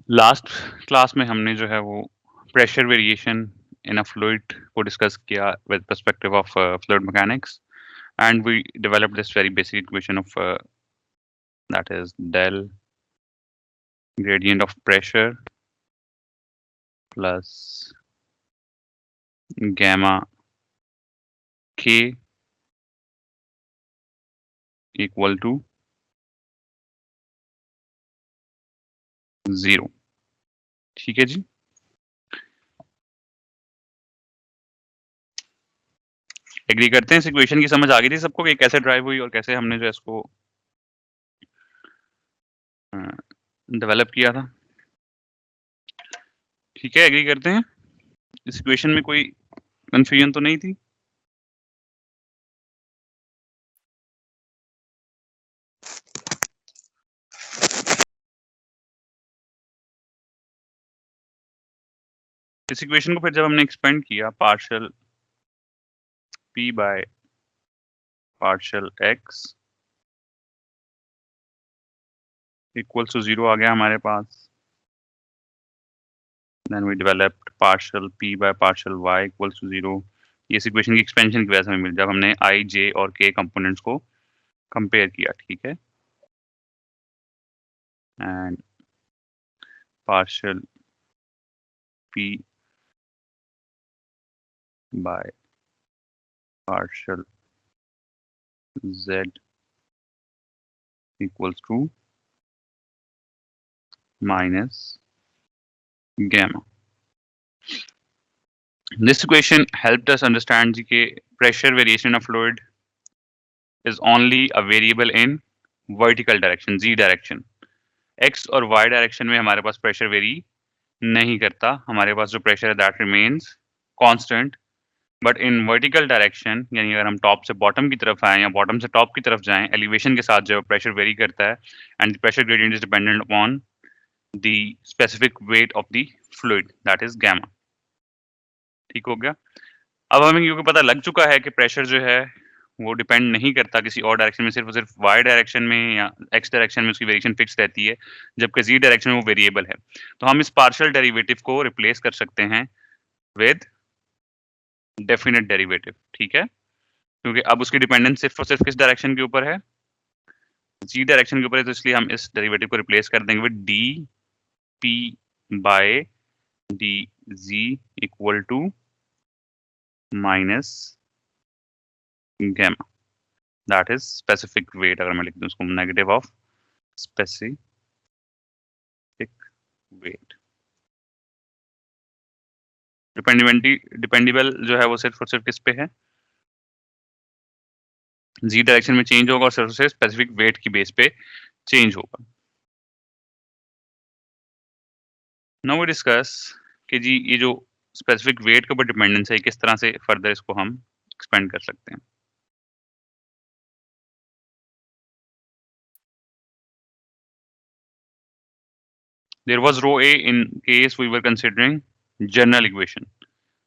Last class में हमने जो है वो pressure variation in a fluid को डिस्कस किया with perspective of fluid mechanics and we developed this very basic equation of that is del gradient of pressure plus gamma k equal to 0। ठीक है जी। Agree करते हैं इस equation की? समझ आ गई थी सबको कि कैसे ड्राइव हुई और कैसे हमने जो इसको डेवलप किया था? ठीक है, एग्री करते हैं? इस इक्वेशन में कोई कंफ्यूजन तो नहीं थी? इस इक्वेशन को फिर जब हमने एक्सपेंड किया partial p by partial x equals to 0 आ गया हमारे पास। then we developed partial p by partial y equals to 0। ये इस इक्वेशन की एक्सपेंशन की वजह से हमें मिल जब हमने i, j और k कंपोनेंट्स को कंपेयर किया। ठीक है, and partial p by partial z equals to minus gamma। This equation helped us understand that pressure variation of fluid is only a variable in vertical direction, z direction। x और y direction में हमारे पास pressure very नहीं करता, हमारे पास जो pressure है that remains constant. But in vertical direction यानी अगर हम टॉप से बॉटम की तरफ आए या बॉटम से टॉप की तरफ जाएं, एलिवेशन के साथ जो प्रेशर वेरी करता है and the pressure gradient is dependent upon the specific weight of the fluid that is gamma. ठीक हो गया। अब हमें क्योंकि पता लग चुका है कि प्रेशर जो है वो डिपेंड नहीं करता किसी और डायरेक्शन में, सिर्फ और सिर्फ वाई डायरेक्शन में या एक्स डायरेक्शन में उसकी वेरिएशन फिक्स रहती है, जबकि जी डायरेक्शन में वो वेरिएबल है। तो हम इस पार्शियल डेरिवेटिव को रिप्लेस कर सकते हैं विद डेफिनेट डेरिवेटिव। ठीक है, क्योंकि अब उसकी डिपेंडेंस सिर्फ और सिर्फ किस डायरेक्शन के ऊपर है? जी डायरेक्शन के ऊपर है, तो इसलिए हम इस डेरिवेटिव को रिप्लेस कर देंगे with D P by D Z equal to minus gamma that is specific weight. अगर मैं लिख दूं उसको negative of specific weight. Dependable जो है वो सिर्फ और सिर्फ किस पे है? जी डायरेक्शन में चेंज होगा और सिर्फ और सिर्फ स्पेसिफिक वेट की बेस पे चेंज होगा। नाउ वी डिस्कस कि जी ये जो स्पेसिफिक वेट के ऊपर डिपेंडेंस है किस तरह से फर्दर इसको हम एक्सपेंड कर सकते हैं। There was rho A in case we were considering general equation.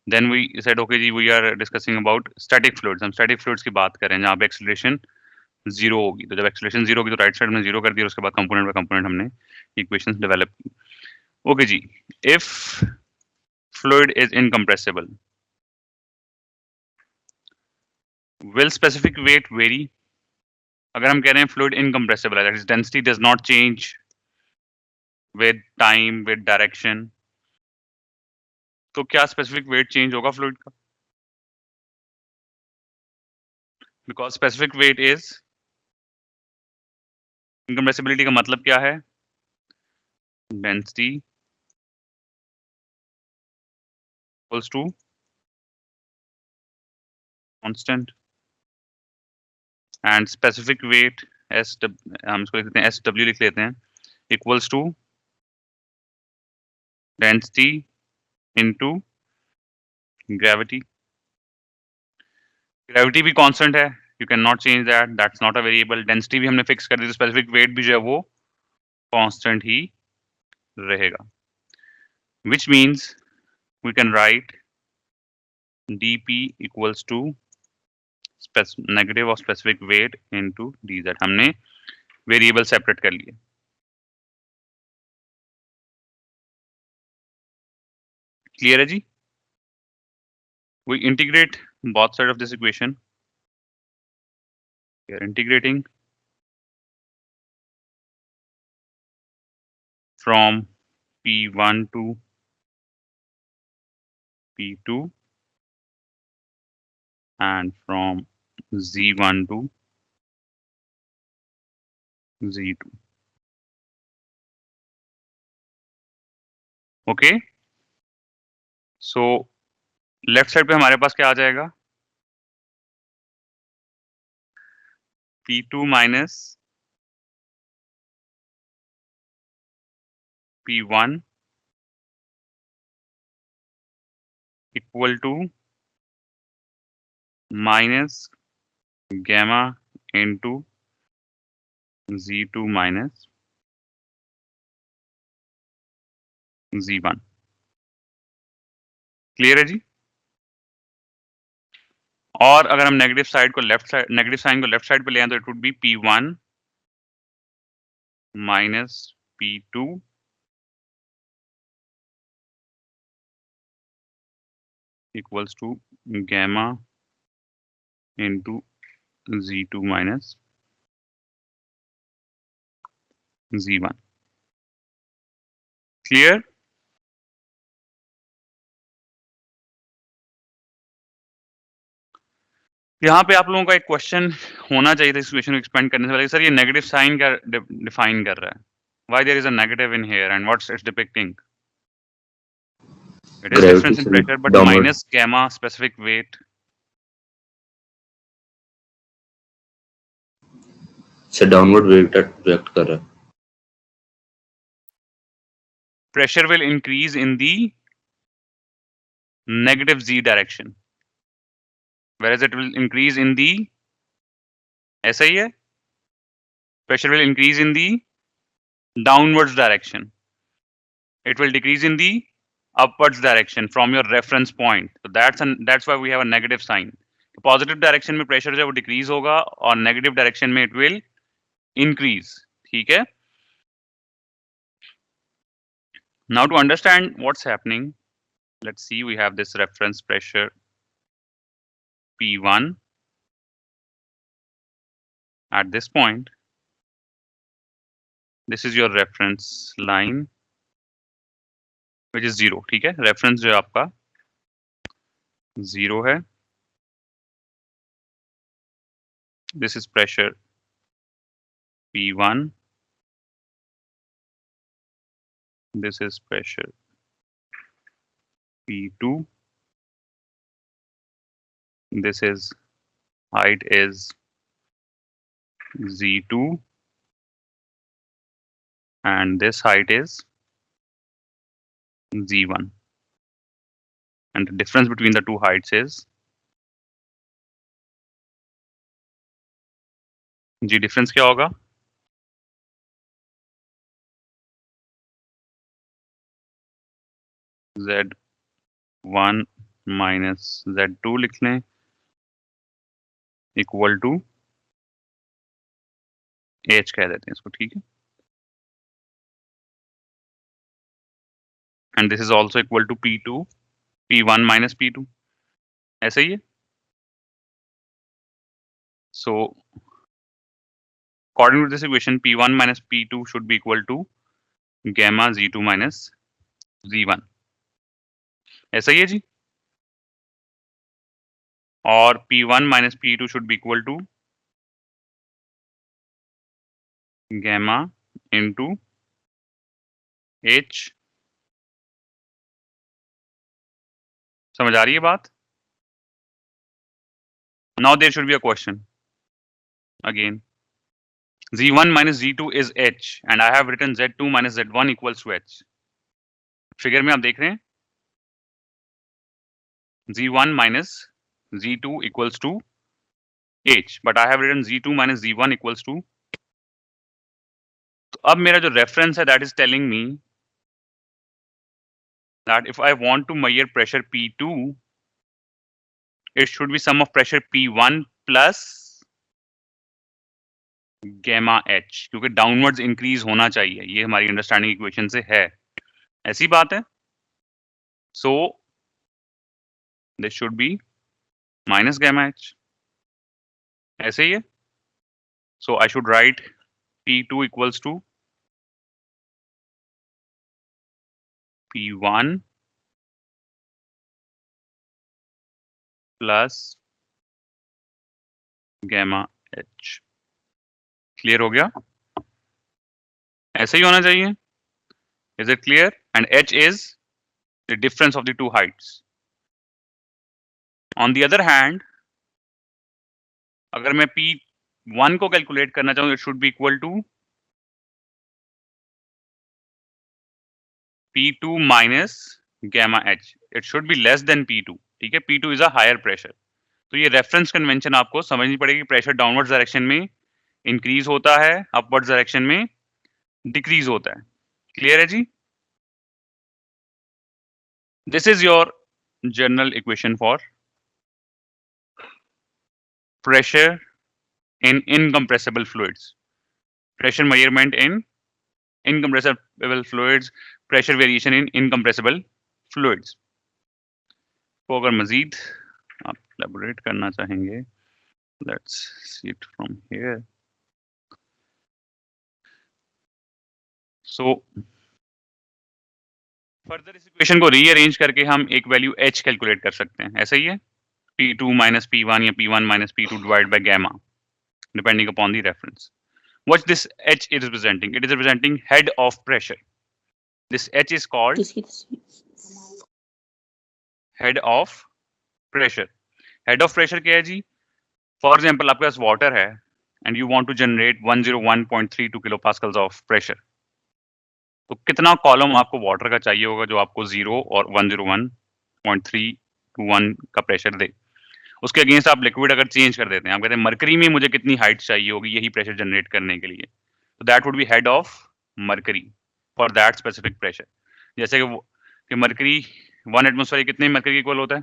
Then we said okay ji we are discussing about static fluids। हम static fluids की बात करें जहाँ पे एक्सेलरेशन जीरो होगी, तो जब एक्सेलरेशन जीरो होगी तो राइट साइड में जीरो कर दिया, उसके बाद कंपोनेंट बाय कंपोनेंट हमने इक्वेशंस डेवलप की। ओके जी, if fluid is incompressible will specific weight vary? अगर हम कह रहे हैं फ्लूइड इनकम्प्रेसिबल है, that is density does not change with time with direction, तो क्या स्पेसिफिक वेट चेंज होगा फ्लूइड का? Because specific weight is incompressibility का मतलब क्या है? Density equals to constant and specific weight as हम इसको लिख लेते हैं एस डब्ल्यू लिख लेते हैं, equals to density into gravity. Gravity भी कांस्टेंट है, you can not change that, that's not a variable. Density भी हमने फिक्स कर दी, तो स्पेसिफिक वेट भी जो है वो कांस्टेंट ही रहेगा, which means we can write dp equals to negative of specific weight into dz। हमने वेरिएबल सेपरेट कर लिए। क्लियर है जी? We integrate both sides of this equation. We are integrating from P1 to P2 and from Z1 to Z2. Okay, so left side पे हमारे पास क्या आ जाएगा? P2 minus P1 equal to minus gamma into Z2 minus Z1. Clear है जी? और अगर हम नेगेटिव साइड को नेगेटिव साइन को लेफ्ट साइड पे ले आए तो it would be P1 minus P2 equals to gamma into Z2 minus Z1. Clear? यहाँ पे आप लोगों का एक क्वेश्चन होना चाहिए था इस इक्वेशन को एक्सपेंड करने से पहले, सर ये नेगेटिव साइन क्या डिफाइन कर रहा है? Why there is a negative in here and what's it's depicting? It is difference in pressure but downward. minus gamma specific weight. से डाउनवर्ड वेट रिएक्ट कर रहा है. Pressure will increase in the negative z direction, whereas it will increase in the, ऐसा ही है, pressure will increase in the downwards direction. It will decrease in the upwards direction from your reference point. So that's why we have a negative sign. तो positive direction में pressure जो है वो decrease होगा और नेगेटिव डायरेक्शन में it will increase. ठीक है? Now to understand what's happening, let's see, we have this reference pressure P1 at this point. This is your reference line which is 0. ठीक है? रेफरेंस जो है आपका 0 है. This is pressure P1. This is pressure P2. This is height is Z2 and this height is Z1, and the difference between the two heights is जी. Difference क्या होगा? Z1 minus Z2 लिख लें equal to H कह देते हैं इसको. ठीक है? And this is also equal to P2, P1 minus P2. ऐसा ही है. So according to this equation, P1 minus P2 should be equal to gamma Z2 minus Z1. ऐसा ही है जी. और P1 minus P2 should be equal to gamma into H. समझ आ रही है बात? Now there should be a question again. Z1 minus Z2 is H and I have written Z2 minus Z1 equals to H. Figure में आप देख रहे हैं Z1 minus Z2 equals to H, but I have written Z2 minus Z1 equals to. तो अब मेरा जो reference है that is telling me that if I want to measure pressure P2, it should be sum of pressure P1 plus gamma H, क्योंकि downwards increase होना चाहिए. ये हमारी अंडरस्टैंडिंग इक्वेशन से है. ऐसी बात है. So this should be minus gamma h. ऐसे ही है. So I should write P2 equals to P1 plus gamma h. Clear हो गया? ऐसे ही होना चाहिए. Is it clear? And h is the difference of the two heights. On the other hand, अगर मैं P1 को कैलकुलेट करना चाहूँ, it should be equal to P2 minus gamma h. It should be less than P2. ठीक है, P2 is a higher pressure. तो ये reference convention आपको समझनी पड़ेगी. प्रेशर डाउनवर्ड डायरेक्शन में इंक्रीज होता है, अपवर्ड डायरेक्शन में डिक्रीज होता है. क्लियर है जी? This is your general equation for pressure in incompressible fluids. Pressure measurement in incompressible fluids, pressure variation in incompressible fluids. तो अगर मजीद आप elaborate करना चाहेंगे, let's see it from here. So further इस इक्वेशन को रीअरेंज करके हम एक वैल्यू h कैलकुलेट कर सकते हैं. ऐसा ही है, P2 minus P1 या P1 minus P2 divided by gamma, depending upon the reference. What this h is representing? It is representing head of pressure. This h is called head of pressure. Head of pressure क्या है जी? For example, आपके पास water है and you want to generate 101.32 kilopascals of pressure. तो कितना column आपको water का चाहिए होगा जो आपको 0 और 101.321 का प्रेशर दे. उसके अगेंस्ट आप लिक्विड अगर चेंज कर देते हैं, आप कहते हैं मरकरी में मुझे कितनी हाइट चाहिए होगी यही प्रेशर जनरेट करने के लिए, तो that would be head of mercury for that specific pressure. जैसे कि मरकरी 1 एटमॉस्फेयर कितने मरकरी इक्वल होता है?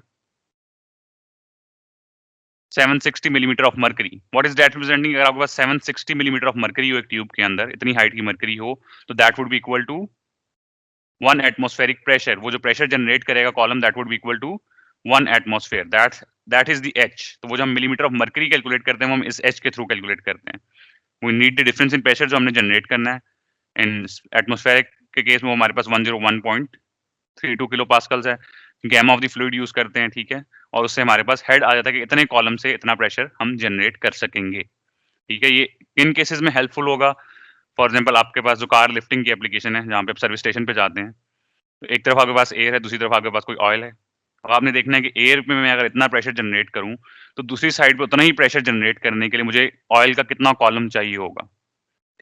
760 millimetre of mercury. What is that representing? अगर आपके पास 760 मिलीमीटर ऑफ मरकरी हो एक ट्यूब के अंदर, इतनी हाइट की मरकरी हो, तो that would be equal to 1 atmospheric pressure. वो जो प्रेशर जनरेट करेगा column, that would be equal to 1 atmosphere. That is the H. तो वो जो हम मिलीमीटर ऑफ मरकरी कैलकुलेट करते हैं वो हम इस एच के थ्रू कैलकुलेट करते हैं. We need the difference in pressure जो हमने जनरेट करना है. इन एटमॉस्फेरिक के केस में वो हमारे पास 101.32 किलो पास्कल्स है. Gamma of the fluid use करते हैं, ठीक है, और उससे हमारे पास हेड आ जाता है कि इतने कॉलम से इतना प्रेशर हम जनरेट कर सकेंगे. ठीक है, ये इन केसेस में हेल्पफुल होगा. फॉर एग्जांपल आपके पास जो कार लिफ्टिंग की एप्लीकेशन है, जहाँ पे आप सर्विस स्टेशन पे जाते हैं, तो एक तरफ आपके पास एयर है, दूसरी तरफ आपके पास कोई ऑयल है. अब आपने देखना है कि एयर में मैं अगर इतना प्रेशर जनरेट करूं, तो दूसरी साइड पे उतना ही प्रेशर जनरेट करने के लिए मुझे ऑयल का कितना कॉलम चाहिए होगा.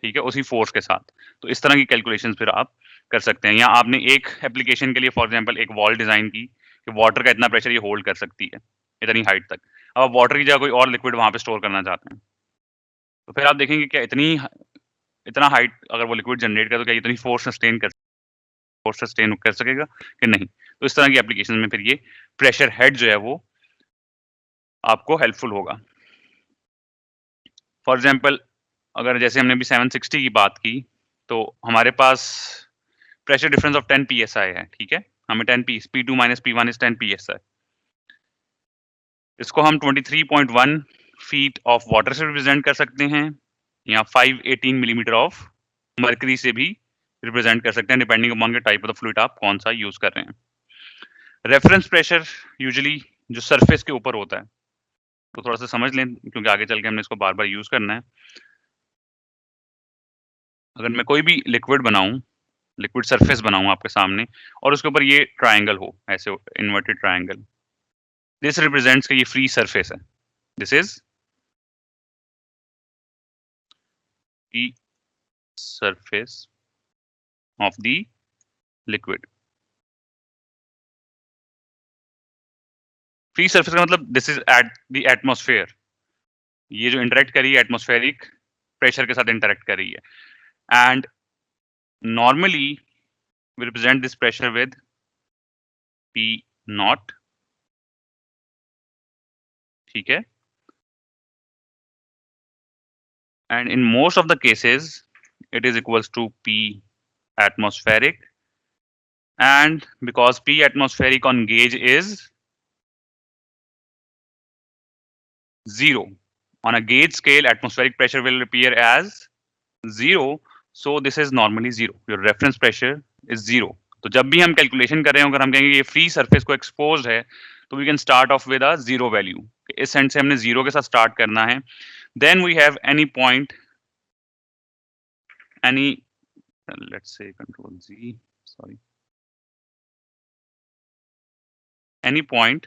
ठीक है, उसी फोर्स के साथ. तो इस तरह की कैलकुलेशंस फिर आप कर सकते हैं. या आपने एक एप्लीकेशन के लिए फॉर एग्जांपल एक वॉल डिजाइन की कि वाटर का इतना प्रेशर ये होल्ड कर सकती है इतनी हाइट तक. अब आप वाटर की जगह कोई और लिक्विड वहां पे स्टोर करना चाहते हैं, तो फिर आप देखेंगे क्या इतना हाइट अगर वो लिक्विड जनरेट करे तो क्या इतनी फोर्स सस्टेन कर सकेगा कि नहीं. तो इस तरह की एप्लीकेशन में फिर ये प्रेशर हेड जो है वो आपको हेल्पफुल होगा. फॉर एग्जांपल अगर जैसे हमने अभी 760 की बात की, तो हमारे पास प्रेशर डिफरेंस ऑफ 10 psi है. ठीक है, हमें 10 P2 minus P1 is 10 psi. इसको हम 23.1 फीट ऑफ वाटर से रिप्रेजेंट कर सकते हैं, या 518 मिलीमीटर ऑफ मरकरी से भी रिप्रेजेंट कर सकते हैं, depending upon the type of the fluid आप कौन सा यूज कर रहे हैं. रेफरेंस प्रेशर यूजुअली जो सरफेस के ऊपर होता है, तो थोड़ा सा समझ लें क्योंकि आगे चल के हमने इसको बार बार यूज करना है. अगर मैं कोई भी लिक्विड बनाऊं, लिक्विड सरफेस बनाऊं आपके सामने, और उसके ऊपर ये ट्रायंगल हो, ऐसे इन्वर्टेड ट्रायंगल, दिस रिप्रेजेंट्स कि ये फ्री सरफेस है. This is the surface of the liquid. Free surface का मतलब this is at the atmosphere. ये जो इंटरेक्ट कर रही है एटमॉस्फेरिक प्रेशर के साथ इंटरेक्ट कर रही है. And normally we represent this pressure with P naught. ठीक है, and in most of the cases it is equals to P atmospheric and because P atmospheric on gauge is 0. On a gauge scale, atmospheric pressure will appear as 0. So this is normally 0. Your reference pressure is 0. तो जब भी हम calculation कर रहे हो, अगर हम कहेंगे ये फ्री सरफेस को एक्सपोज्ड है, तो we can start off with a 0 value. इस सेंस से हमने 0 के साथ स्टार्ट करना है. Then we have any point, any let's say control Z, sorry, any point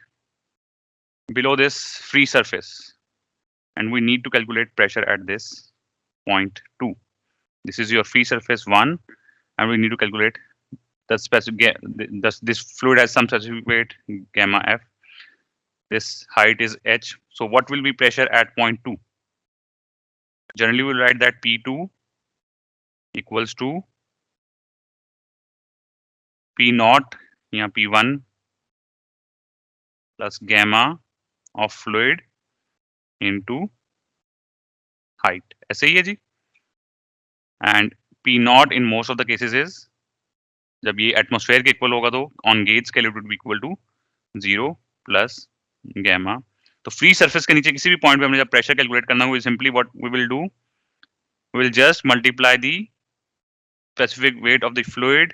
below this free surface, and we need to calculate pressure at this point 2. This is your free surface 1, and we need to calculate the specific, this fluid has some specific weight gamma f, this height is h. So what will be pressure at point 2? Generally we'll write that P2 equals to P naught या P1 plus gamma of fluid into height. ऐसे ही है जी. And P naught in most of the cases is, जब ये atmosphere के equal होगा तो on gauge scale it would be equal to 0 plus gamma. तो फ्री सरफेस के नीचे किसी भी पॉइंट पे हमने जब प्रेशर कैलकुलेट करना है, simply what we will do, we will just multiply the specific weight of the fluid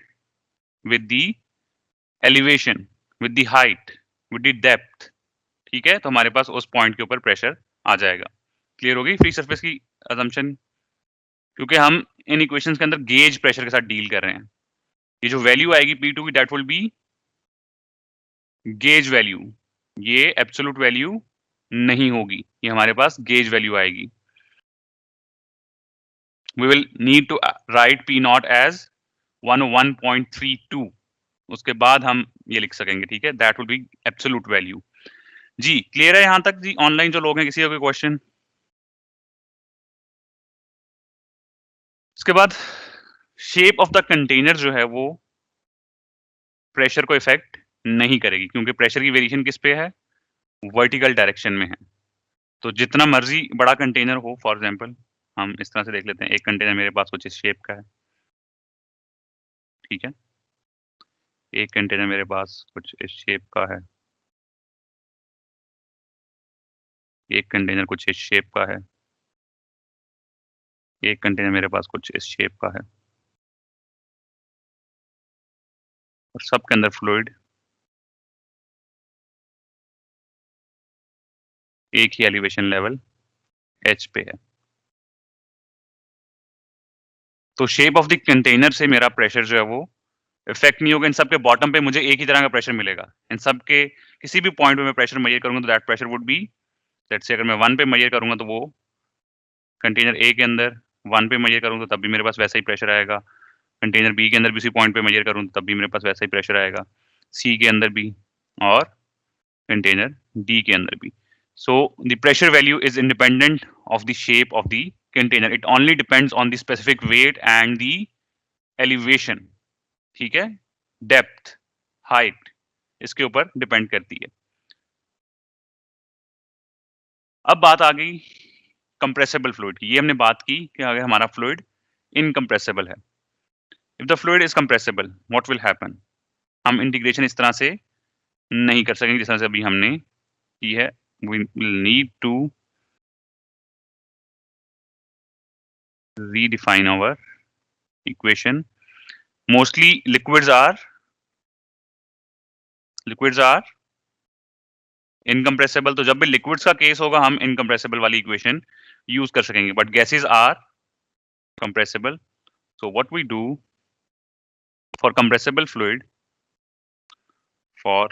with the elevation, with the height, with the depth. ठीक है, तो हमारे पास उस पॉइंट के ऊपर प्रेशर आ जाएगा. क्लियर हो गई फ्री सरफेस की असम्पशन? क्योंकि हम इन इक्वेशंस के अंदर गेज प्रेशर के साथ डील कर रहे हैं. ये जो वैल्यू आएगी P2 की, that will be gauge value. ये एब्सोल्यूट वैल्यू नहीं होगी, ये हमारे पास गेज वैल्यू आएगी. We will need to write P naught as 101.32. उसके बाद हम ये लिख सकेंगे. ठीक है, that will be absolute value. जी क्लियर है यहां तक जी? ऑनलाइन जो लोग हैं, किसी का कोई क्वेश्चन? इसके बाद शेप ऑफ द कंटेनर जो है वो प्रेशर को इफेक्ट नहीं करेगी, क्योंकि प्रेशर की वेरिएशन किस पे है? वर्टिकल डायरेक्शन में है. तो जितना मर्जी बड़ा कंटेनर हो, फॉर एग्जांपल हम इस तरह से देख लेते हैं, एक कंटेनर मेरे पास कुछ इस शेप का है. ठीक है, एक कंटेनर मेरे पास कुछ इस शेप का है, एक कंटेनर कुछ इस शेप का है, एक कंटेनर मेरे पास कुछ इस शेप का है, और सबके अंदर फ्लूइड एक ही एलिवेशन लेवल h पे है. तो शेप ऑफ द कंटेनर से मेरा प्रेशर जो है वो इफेक्ट नहीं होगा. इन सब के बॉटम पे मुझे एक ही तरह का प्रेशर मिलेगा. इन सब के किसी भी पॉइंट पे मैं प्रेशर मेजर करूंगा तो that pressure would be, let's say अगर मैं 1 पे मेजर करूंगा तो वो कंटेनर A के अंदर 1 पे मेजर करूंगा तो तब भी मेरे पास वैसा ही प्रेशर आएगा. कंटेनर B के अंदर भी उसी पॉइंट पे मेजर करूं तो तब भी मेरे पास वैसा ही प्रेशर आएगा. C के अंदर भी और कंटेनर D के अंदर भी. So the pressure value is independent of the shape of the container. It only depends on the specific weight and the elevation. ठीक है, डेप्थ, हाइट, इसके ऊपर डिपेंड करती है. अब बात आ गई कंप्रेसिबल फ्लूइड की. ये हमने बात की कि अगर हमारा फ्लूइड इनकम्प्रेसिबल है. If the fluid is compressible, what will happen? हम इंटीग्रेशन इस तरह से नहीं कर सकेंगे जिस तरह से अभी हमने की है. we will need to redefine our equation. Mostly liquids are incompressible. तो जब भी liquids का केस होगा हम incompressible वाली इक्वेशन यूज कर सकेंगे, but gases are compressible. So what we do for compressible fluid, for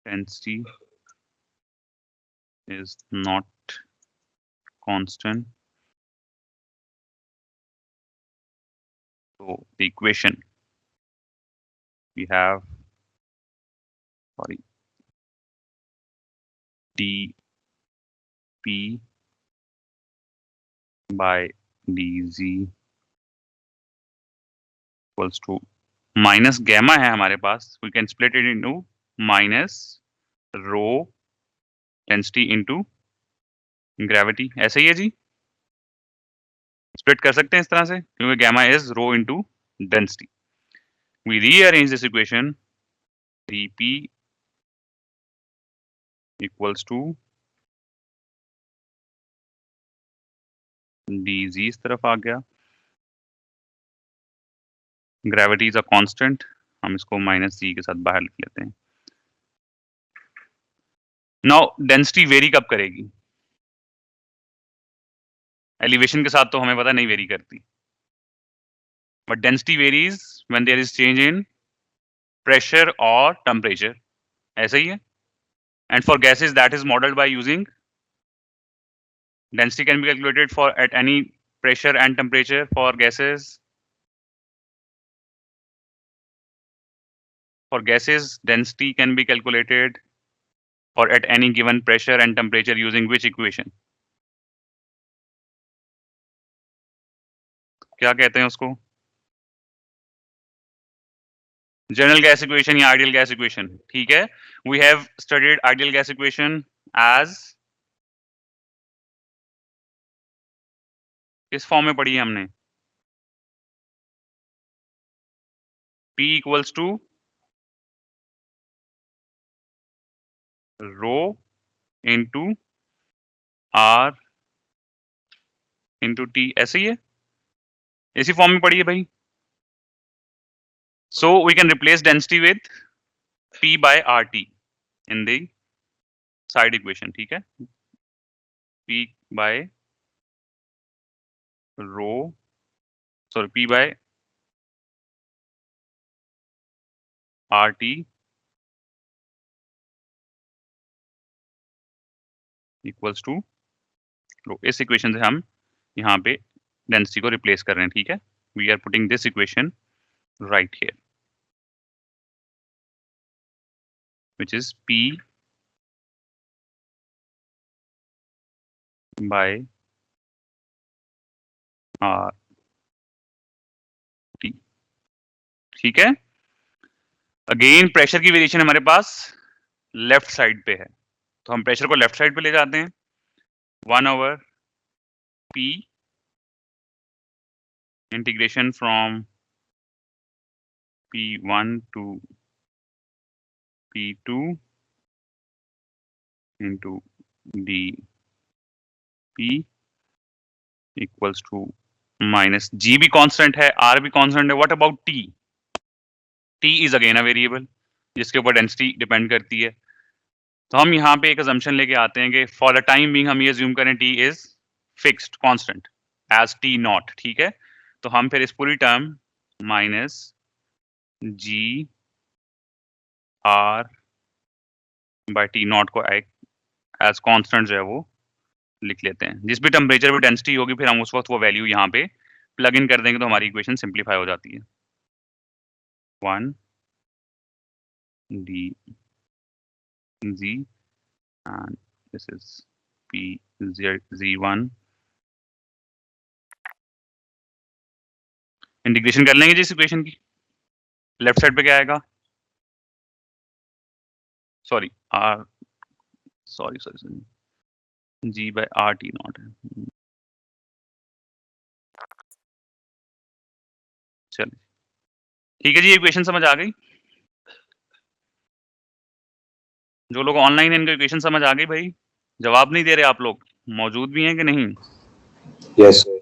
density is not constant, so the equation we have, dP by dz equals to minus gamma है हमारे पास, we can split it into minus rho density into gravity. ऐसे ही है जी, split कर सकते हैं इस तरह से, क्योंकि gamma is rho into density. We rearrange this equation, dp equals to dz इस तरफ आ गया. ग्रेविटी इज अ कांस्टेंट, हम इसको माइनस जी के साथ बाहर लिख लेते हैं. नाउ डेंसिटी वेरी कब करेगी? एलिवेशन के साथ तो हमें पता नहीं वेरी करती, but density varies when there is change in pressure और टेम्परेचर. ऐसा ही है. And for gases that is modelled by using density can be calculated for at any pressure and temperature for gases. For gases, density can be calculated or at any given pressure and temperature using which equation? क्या कहते हैं उसको? General gas equation या ideal gas equation. ठीक है. We have studied ideal gas equation as, किस form में पढ़ी है हमने? P equals to rho into R into T. ऐसे ही है, इसी फॉर्म में पढ़ी है भाई. So we can replace density with P by RT in the side equation. ठीक है. P by rho, sorry, P by RT equals to rho. इस इक्वेशन से हम यहाँ पे डेंसिटी को रिप्लेस कर रहे हैं. ठीक है. We are putting this equation right here, which is P by R T. ठीक है. अगेन प्रेशर की वेरिएशन हमारे पास लेफ्ट साइड पे है, तो हम प्रेशर को लेफ्ट साइड पे ले जाते हैं. 1/P integration from P1 to P2 into dP equals to minus g. भी कांस्टेंट है, आर भी कांस्टेंट है. What about T? T is again a variable जिसके ऊपर डेंसिटी डिपेंड करती है. तो हम यहाँ पे एक अजम्पशन लेके आते हैं कि फॉर द टाइम बीइंग हम ये अज्यूम करें T is fixed constant as T naught. ठीक है. तो हम फिर इस पूरी term minus G R by T naught को एज कांस्टेंट जो है वो लिख लेते हैं. जिस भी टेम्परेचर पे डेंसिटी होगी फिर हम उस वक्त वो वैल्यू यहाँ पे प्लग इन कर देंगे तो हमारी इक्वेशन सिंप्लीफाई हो जाती है. 1 d z and this is p z1. Integration कर लेंगे जी इस इक्वेशन की. लेफ्ट साइड पे क्या आएगा? Sorry R, sorry G by R T naught है. चलिए ठीक है जी, इक्वेशन समझ आ गई. जो लोग ऑनलाइन हैं इनका इक्वेशन समझ आ गई भाई. जवाब नहीं दे रहे आप लोग, मौजूद भी हैं कि नहीं? Yes sir.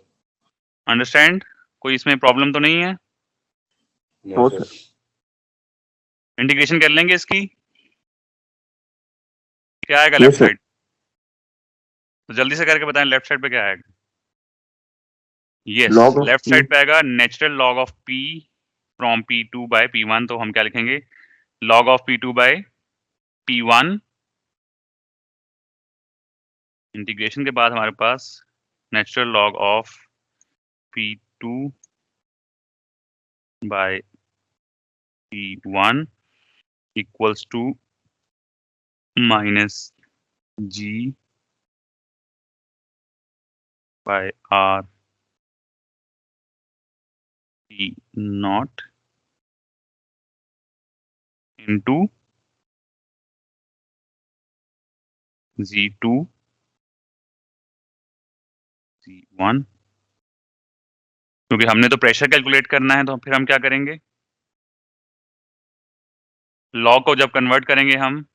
अंडरस्टैंड? कोई इसमें प्रॉब्लम तो नहीं है? No sir. इंटीग्रेशन कर लेंगे इसकी. क्या आएगा लेफ्ट साइड? तो जल्दी से करके बताएं लेफ्ट साइड पे क्या आएगा. यस, लेफ्ट साइड पे आएगा natural log of P from P2 by P1. तो हम क्या लिखेंगे? Log of P2 by P1. Integration के बाद हमारे पास natural log of P2 by P1 equals to minus g by R T naught into Z2 Z1 क्योंकि हमने तो प्रेशर कैलकुलेट करना है, तो फिर हम क्या करेंगे, लॉग को जब कन्वर्ट करेंगे हम,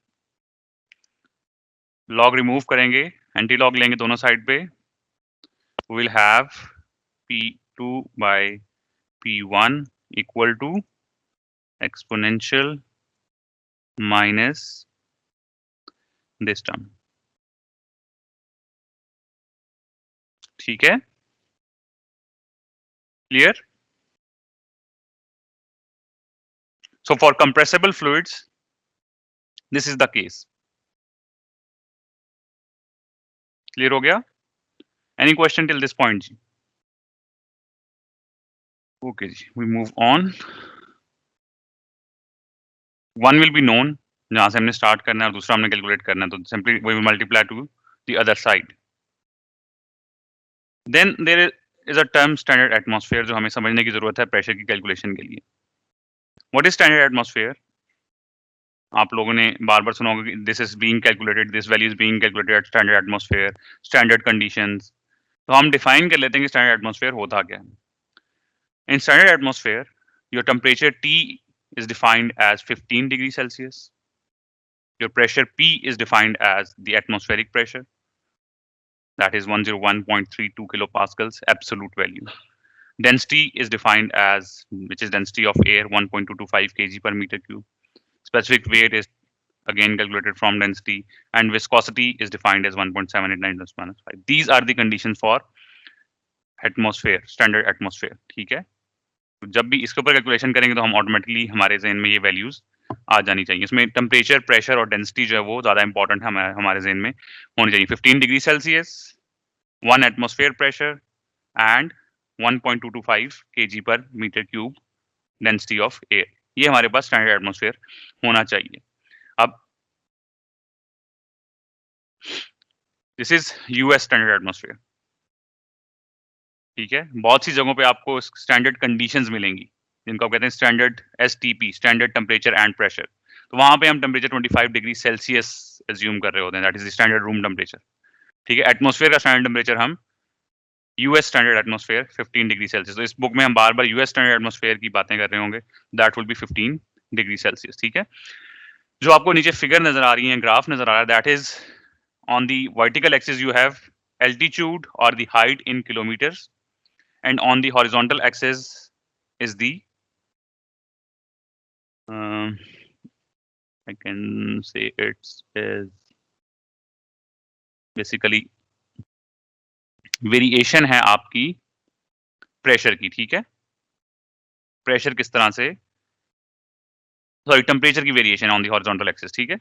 लॉग रिमूव करेंगे, एंटी लॉग लेंगे दोनों साइड पे, will have P2 by P1 equal to exponential minus this term. ठीक है, clear? So for compressible fluids, this is the case. Clear हो गया? Any question till this point? Ji? Okay, ji, we move on. One will be known, जहाँ से हमने start करना है और दूसरा हमने calculate करना है, तो simply we will multiply to the other side. Then there is a term standard atmosphere जो हमें समझने की जरूरत है pressure की calculation के लिए. What is standard atmosphere? आप लोगों ने बार-बार सुना होगा कि this is being calculated, this value is being calculated at standard atmosphere, standard conditions. तो हम define कर लेते हैं कि standard atmosphere होता क्या है. In standard atmosphere, your temperature T is defined as 15 degrees Celsius. Your pressure P is defined as the atmospheric pressure. That is 101.32 kilopascals, absolute value. Density is defined as, which is density of air, 1.225 kg per meter cube. Specific weight is again calculated from density, and viscosity is defined as 1.789 × 5. These are the conditions for atmosphere, standard atmosphere. ठीक है, तो जब भी इसके ऊपर calculation करेंगे तो हम ऑटोमेटिकली हमारे ज़हन में ये वैल्यूज आ जानी चाहिए. इसमें टेम्परेचर, प्रेशर और डेंसिटी जो है वो ज़्यादा इंपॉर्टेंट है हमारे ज़हन में होनी चाहिए. 15 degree Celsius, 1 atmosphere pressure and 1.225 kg पर metre cube density of air. ये हमारे पास स्टैंडर्ड एटमॉस्फेयर होना चाहिए. अब this is US standard atmosphere. ठीक है, बहुत सी जगहों पे आपको स्टैंडर्ड कंडीशंस मिलेंगी जिनको आप कहते हैं standard STP, standard temperature and pressure. तो वहां पे हम टेम्परेचर 25 डिग्री सेल्सियस एज्यूम कर रहे होते हैं, that is the standard room temperature. ठीक है, एटमॉस्फेयर का स्टैंडर्ड टेम्परेचर हम US standard atmosphere 15 degree Celsius. तो इस बुक में हम बार बार यूएस स्टैंडर्ड एटमॉस्फेयर की बातें कर रहे होंगे, that will B 15 degree Celsius. ठीक है, जो आपको नीचे फिगर नजर आ रही है, ग्राफ नजर आ रहा है, that is on the vertical axis you have altitude और the height in kilometres, and on the horizontal axis is the I can say it's is basically variation है आपकी प्रेशर की. ठीक है, प्रेशर किस तरह से, सॉरी टेम्परेचर की variation on the horizontal axis. ठीक है,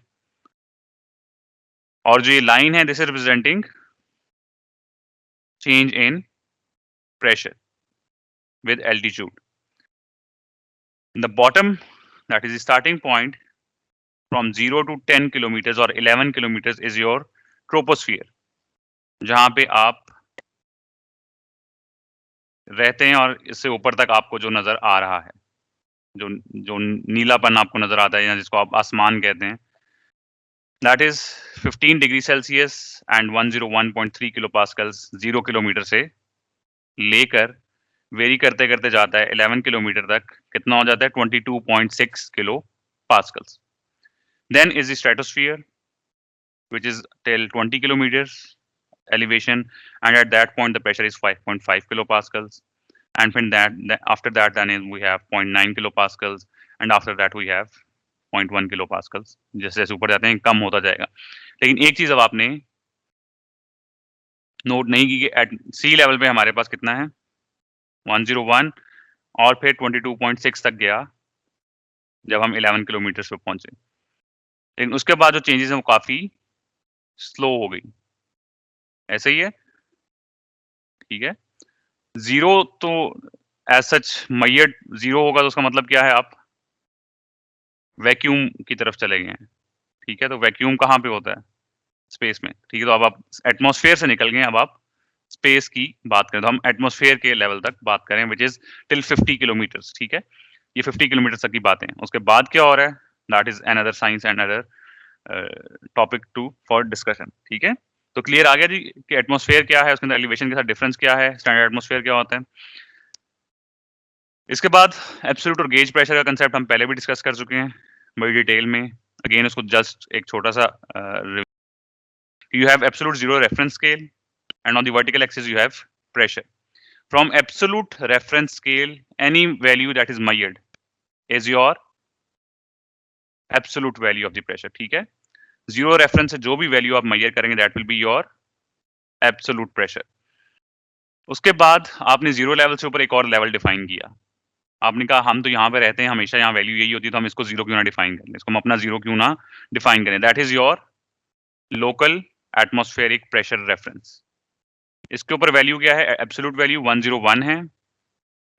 और जो ये लाइन है, this is representing change in pressure with altitude. The bottom, that is the starting point from 0 to 10 kilometers or 11 kilometers is your troposphere, जहां पे आप रहते हैं और इससे ऊपर तक आपको जो नजर आ रहा है, जो जो नीलापन आपको नजर आता है या जिसको आप आसमान कहते हैं, that is 15 degree Celsius and 101.3 kilopascals. 0 kilometre से लेकर वेरी करते करते जाता है 11 किलोमीटर तक, कितना हो जाता है 22.6 kilo pascals. Then is the stratosphere which is till 20 kilometers elevation, and at that point the pressure is 5.5 kilopascals, and from that after that then we have 0.9 kilopascals, and after that we have 0.1 kilopascals. जैसे जैसे ऊपर जाते हैं कम होता जाएगा. लेकिन एक चीज अब आपने नोट नहीं की कि एट सी लेवल पे हमारे पास कितना है 101 और फिर 22.6 तक गया जब हम 11 किलोमीटर पे पहुंचे. लेकिन उसके बाद जो चेंजेस हैं वो काफी स्लो हो गई. ऐसे ही है, ठीक है. जीरो तो एज सच मैयट जीरो होगा तो उसका मतलब क्या है, आप वैक्यूम की तरफ चले गए हैं. ठीक है, तो वैक्यूम कहाँ पे होता है, स्पेस में. ठीक है, तो अब आप एटमॉस्फेयर से निकल गए, अब आप स्पेस की बात करें तो हम एटमॉस्फेयर के लेवल तक बात करें, विच इज टिल 50 किलोमीटर्स. ठीक है, ये 50 किलोमीटर तक की बातें हैं. उसके बाद क्या हो रहा है, that is another science and other topic to for discussion. ठीक है, तो क्लियर आ गया जी कि एटमॉस्फेयर क्या है, उसके अंदर एलिवेशन के साथ डिफरेंस क्या है, स्टैंडर्ड एटमॉस्फेयर क्या होता है. इसके बाद एब्सोल्यूट और गेज प्रेशर का कंसेप्ट हम पहले भी डिस्कस कर चुके हैं बड़ी डिटेल में। अगेन उसको जस्ट एक छोटा सा you have absolute zero reference scale and on the vertical axis you have pressure. From absolute reference scale, any value that is measured is your absolute value of the pressure. ठीक है, zero reference से जो भी value आप major करेंगे that will be your absolute pressure. उसके बाद आपने जीरो लेवल से ऊपर एक और लेवल डिफाइन किया। आपने कहा हम तो यहाँ पे रहते हैं, हमेशा यहाँ वैल्यू यही होती है, तो हम इसको जीरो क्यों ना डिफाइन करें, इसको हम अपना जीरो क्यों ना डिफाइन करें। That is your local atmospheric pressure reference. इसके ऊपर वैल्यू क्या है, एब्सोल्यूट वैल्यू 101 है,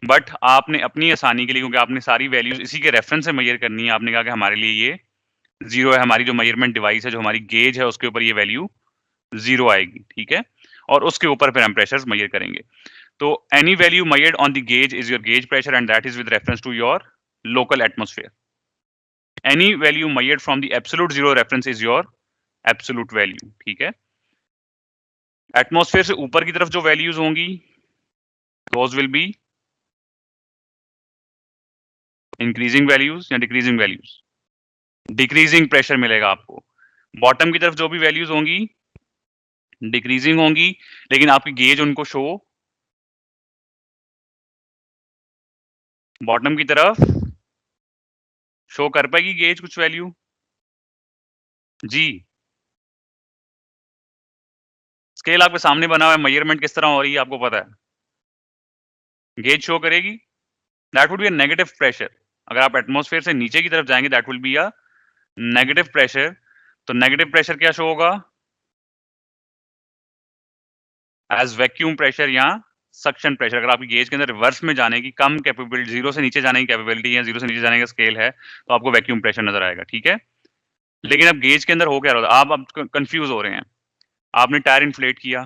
बट आपने अपनी आसानी के लिए, क्योंकि आपने सारी वैल्यूज इसी के रेफरेंस से मेजर करनी है, आपने कहा कि हमारे लिए ये जीरो है, हमारी जो मेजरमेंट डिवाइस है, जो हमारी गेज है, उसके ऊपर ये वैल्यू जीरो आएगी। ठीक है, और उसके ऊपर फिर हम प्रेशर्स मेजर करेंगे। तो any value measured on the gauge is your gauge pressure and that is with reference to your local atmosphere. Any value measured from the absolute zero reference is your absolute value. ठीक है, atmosphere से ऊपर की तरफ जो values होंगी those will be increasing values या decreasing values. Decreasing pressure मिलेगा आपको। बॉटम की तरफ जो भी वैल्यूज होंगी डिक्रीजिंग होंगी, लेकिन आपकी गेज उनको शो बॉटम की तरफ शो कर पाएगी गेज कुछ वैल्यू जी। स्केल आपके सामने बना हुआ है, मेजरमेंट किस तरह हो रही है आपको पता है, गेज शो करेगी। That would be a negative pressure. अगर आप एटमॉस्फेयर से नीचे की तरफ जाएंगे that will be a negative pressure. तो नेगेटिव प्रेशर क्या शो होगा, एज वैक्यूम प्रेशर या सक्शन प्रेशर। अगर आपकी गेज के अंदर रिवर्स में जाने की कम कैपेबिलिटी, जीरो से नीचे जाने की कैपेबिलिटी या जीरो से नीचे जाने का स्केल है, तो आपको वैक्यूम प्रेशर नजर आएगा। ठीक है, लेकिन अब गेज के अंदर हो क्या रहा है, आप कंफ्यूज हो रहे हैं। आपने टायर इन्फ्लेट किया,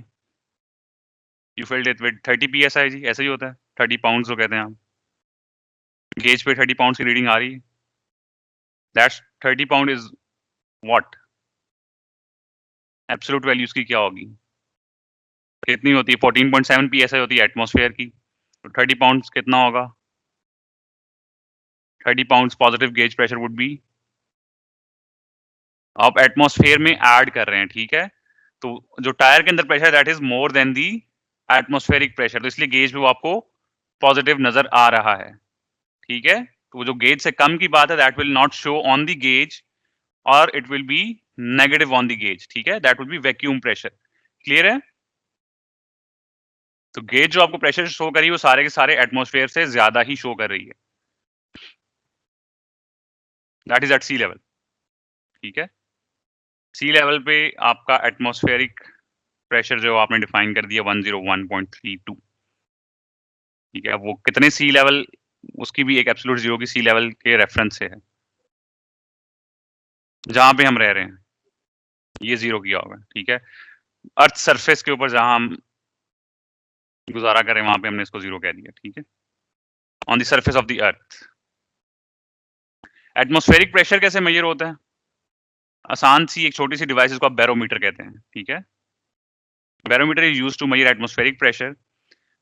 you filled it with 30 psi जी, ऐसा ही होता है, 30 पाउंड्स जो कहते हैं आप। गेज पे 30 पाउंड्स की रीडिंग आ रही है, that's 30 pound is what, absolute values की क्या होगी, कितनी होती है, 14.7 psi होती है एटमॉस्फेयर की। तो 30 पाउंड्स कितना होगा, 30 pounds positive gauge pressure would be, आप एटमॉस्फेयर में ऐड कर रहे हैं। ठीक है, तो जो टायर के अंदर pressure that is more than the atmospheric pressure, तो इसलिए गेज पे वो आपको पॉजिटिव नजर आ रहा है। ठीक है, तो जो गेज से कम की बात है that will not show on the gauge और it will be negative on the gauge. ठीक है, that will be vacuum pressure. Clear है, तो गेज जो आपको प्रेशर शो कर रही है वो सारे के सारे एटमॉस्फेयर से ज्यादा ही शो कर रही है, that is at sea level. ठीक है, सी लेवल पे आपका एटमॉस्फेरिक प्रेशर जो आपने डिफाइन कर दिया 101.32। ठीक है, अब वो कितने सी लेवल, उसकी भी एक एब्सोल्यूट जीरो की सी लेवल के रेफरेंस से है, जहां पे हम रह रहे हैं ये जीरो किया होगा। ठीक है, अर्थ सरफेस के ऊपर जहां हम गुजारा करें वहां पे हमने इसको जीरो कह दिया। ठीक है, on the surface of the earth. Atmospheric pressure कैसे मेजर होता है, आसान सी एक छोटी सी डिवाइस, इसको आप बैरोमीटर कहते हैं। ठीक है, barometer is used to measure atmospheric pressure.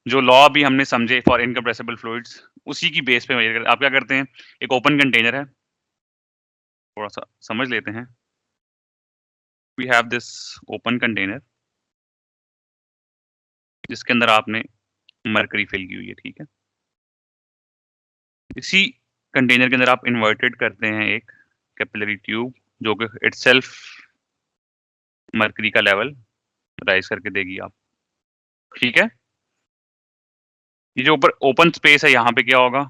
जो लॉ भी हमने समझे फॉर इनकम्प्रेसिबल फ्लूइड्स, उसी की बेस पे मेजर करते हैं। आप क्या करते हैं, एक ओपन कंटेनर है, थोड़ा सा समझ लेते हैं। We have this open container जिसके अंदर आपने मरकरी फिल की हुई है। ठीक है, इसी कंटेनर के अंदर आप इन्वर्टेड करते हैं एक कैपिलरी ट्यूब, जो कि इटसेल्फ मरकरी का लेवल राइज करके देगी आप। ठीक है, ये जो ऊपर ओपन स्पेस है यहाँ पे क्या होगा,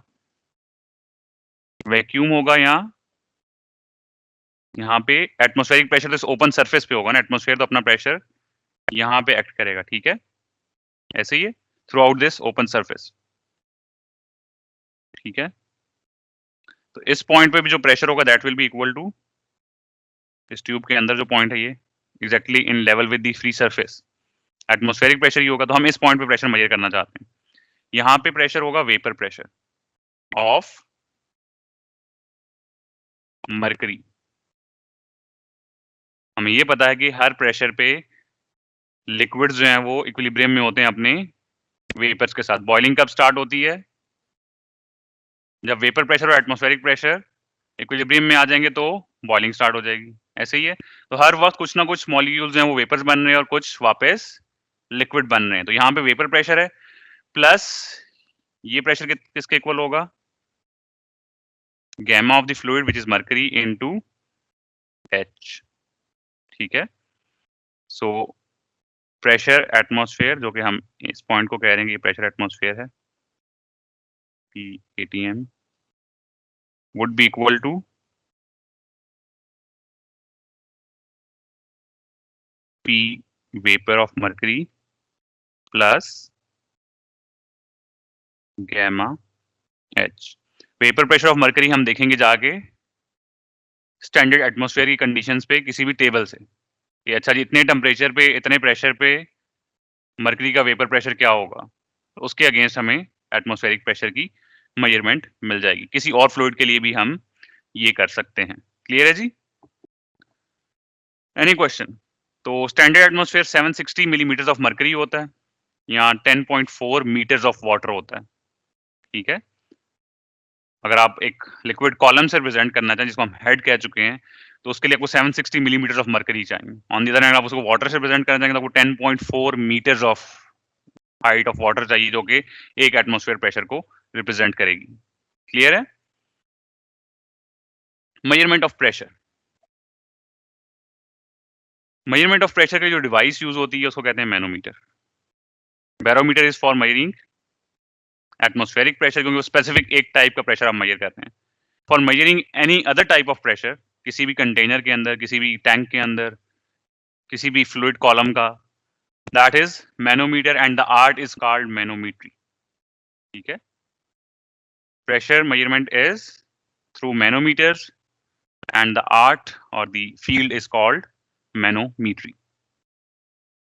वैक्यूम होगा, यहाँ पे एटमॉस्फेरिक प्रेशर तो इस ओपन सरफेस पे होगा ना, एटमॉस्फेयर तो अपना प्रेशर यहाँ पे एक्ट करेगा। ठीक है, ऐसे ही है through out this open surface. ठीक है, तो इस पॉइंट पे भी जो प्रेशर होगा that will be equal to, इस ट्यूब के अंदर जो पॉइंट है ये exactly in level with the free surface, atmospheric pressure ही होगा। तो हम इस पॉइंट पे प्रेशर मेजर करना चाहते हैं। यहाँ पे प्रेशर होगा वेपर प्रेशर ऑफ मरकरी। हमें ये पता है कि हर प्रेशर पे लिक्विड्स जो हैं वो इक्विलिब्रियम में होते हैं अपने वेपर्स के साथ। बॉइलिंग कब स्टार्ट होती है, जब वेपर प्रेशर और एटमॉस्फेरिक प्रेशर इक्विलिब्रियम में आ जाएंगे तो बॉइलिंग स्टार्ट हो जाएगी। ऐसे ही है, तो हर वक्त कुछ ना कुछ मॉलिक्यूल्स हैं वो वेपर्स बन रहे हैं और कुछ वापस लिक्विड बन रहे हैं। तो यहाँ पे वेपर प्रेशर है प्लस ये प्रेशर किसके इक्वल होगा, gamma of the fluid which is mercury into H. ठीक है, सो प्रेशर एटमॉस्फेयर, जो कि हम इस पॉइंट को कह रहे हैं कि ये प्रेशर एटमॉस्फेयर है, P ATM would be equal to P vapor of mercury plus gamma H। Vapour pressure of mercury हम देखेंगे जाके स्टैंडर्ड एटमॉस्फेयर की कंडीशंस पे किसी भी टेबल से, ये अच्छा जी इतने टेम्परेचर पे इतने प्रेशर पे मर्करी का वेपर प्रेशर क्या होगा, तो उसके अगेंस्ट हमें एटमॉस्फेरिक प्रेशर की मेजरमेंट मिल जाएगी। किसी और फ्लूइड के लिए भी हम ये कर सकते हैं। क्लियर है जी? Any question? तो standard atmosphere 760 millimetre of mercury होता है, यहाँ 10.4 मीटर्स ऑफ वाटर होता है। ठीक है, अगर आप एक लिक्विड कॉलम से रिप्रेजेंट करना चाहें जिसको हम हेड कह चुके हैं, तो उसके लिए आपको 760 मिलीमीटर ऑफ मर्करी चाहिए। ऑन द अदर हैंड आप उसको वाटर से रिप्रेजेंट करना चाहेंगे तो आपको 10.4 metres of height of water चाहिए, जो कि एक एटमॉस्फेयर प्रेशर को रिप्रेजेंट करेगी। क्लियर है? Measurement of pressure, measurement of pressure की जो डिवाइस यूज होती है उसको कहते हैं manometer. Barometer is for measuring atmospheric pressure, क्योंकि वो स्पेसिफिक एक टाइप का प्रेशर आप मेजर करते हैं। For measuring any other type of pressure, किसी भी कंटेनर के अंदर, किसी भी टैंक के अंदर, किसी भी फ्लूइड कॉलम का, that is manometer and the art is called manometry. ठीक है, pressure measurement is through manometers and the art और the field is called manometry.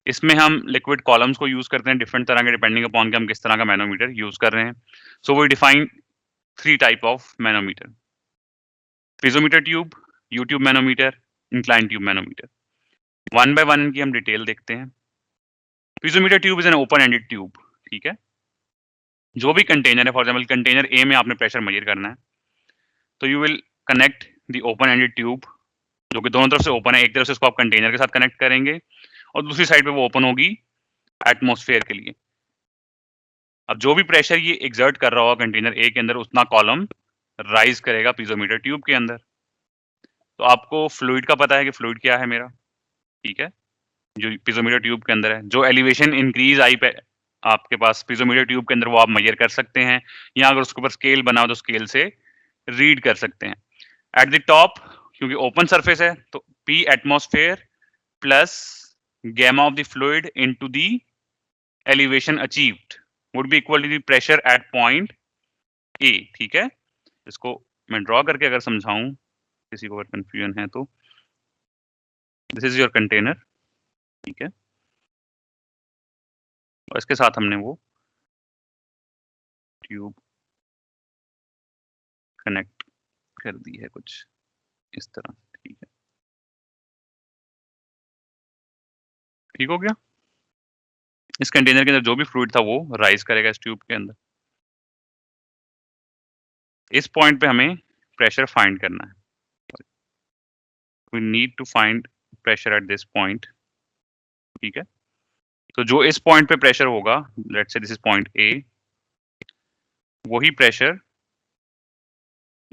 इसमें हम लिक्विड कॉलम्स को यूज करते हैं डिफरेंट तरह के, डिपेंडिंग अपॉन कि हम किस तरह का मैनोमीटर यूज कर रहे हैं। So we define 3 type of manometer: piezometer tube, U tube manometer, incline tube manometer. One by one इनकी हम डिटेल देखते हैं। Piezometer tube is an open ended tube. ठीक है, जो भी कंटेनर है, फॉर एग्जांपल कंटेनर ए में आपने प्रेशर मेजर करना है, तो you will connect the open ended tube, जो कि दोनों तरफ से ओपन है। एक तरफ से इसको आप कंटेनर के साथ कनेक्ट करेंगे और दूसरी साइड पे वो ओपन होगी एटमॉस्फेयर के लिए। अब जो भी प्रेशर ये एग्जर्ट कर रहा होगा कंटेनर ए के अंदर, उतना कॉलम राइज करेगा पीजोमीटर ट्यूब के अंदर। तो आपको फ्लूइड का पता है कि फ्लूइड क्या है मेरा। ठीक है, जो पीजोमीटर ट्यूब के अंदर है, जो एलिवेशन इंक्रीज आई पे आपके पास पीजोमीटर ट्यूब के अंदर, वो आप मेजर कर सकते हैं, या अगर उसके ऊपर स्केल बना हो तो स्केल से रीड कर सकते हैं। एट द टॉप, क्योंकि ओपन सरफेस है, तो P atmosphere plus gamma of the fluid into the elevation achieved would be equal to the pressure at point A. ठीक है, इसको मैं ड्रॉ करके अगर समझाऊं किसी को अगर कंफ्यूजन है तो, दिस इज योर कंटेनर। ठीक है, और इसके साथ हमने वो ट्यूब कनेक्ट कर दी है कुछ इस तरह। ठीक है, ठीक हो गया। इस कंटेनर के अंदर जो भी फ्लूइड था वो राइज करेगा इस ट्यूब के अंदर। इस पॉइंट पे हमें प्रेशर फाइंड करना है। We need to find pressure at this point. ठीक है, तो जो इस पॉइंट पे प्रेशर होगा, let's say this is point A, वही प्रेशर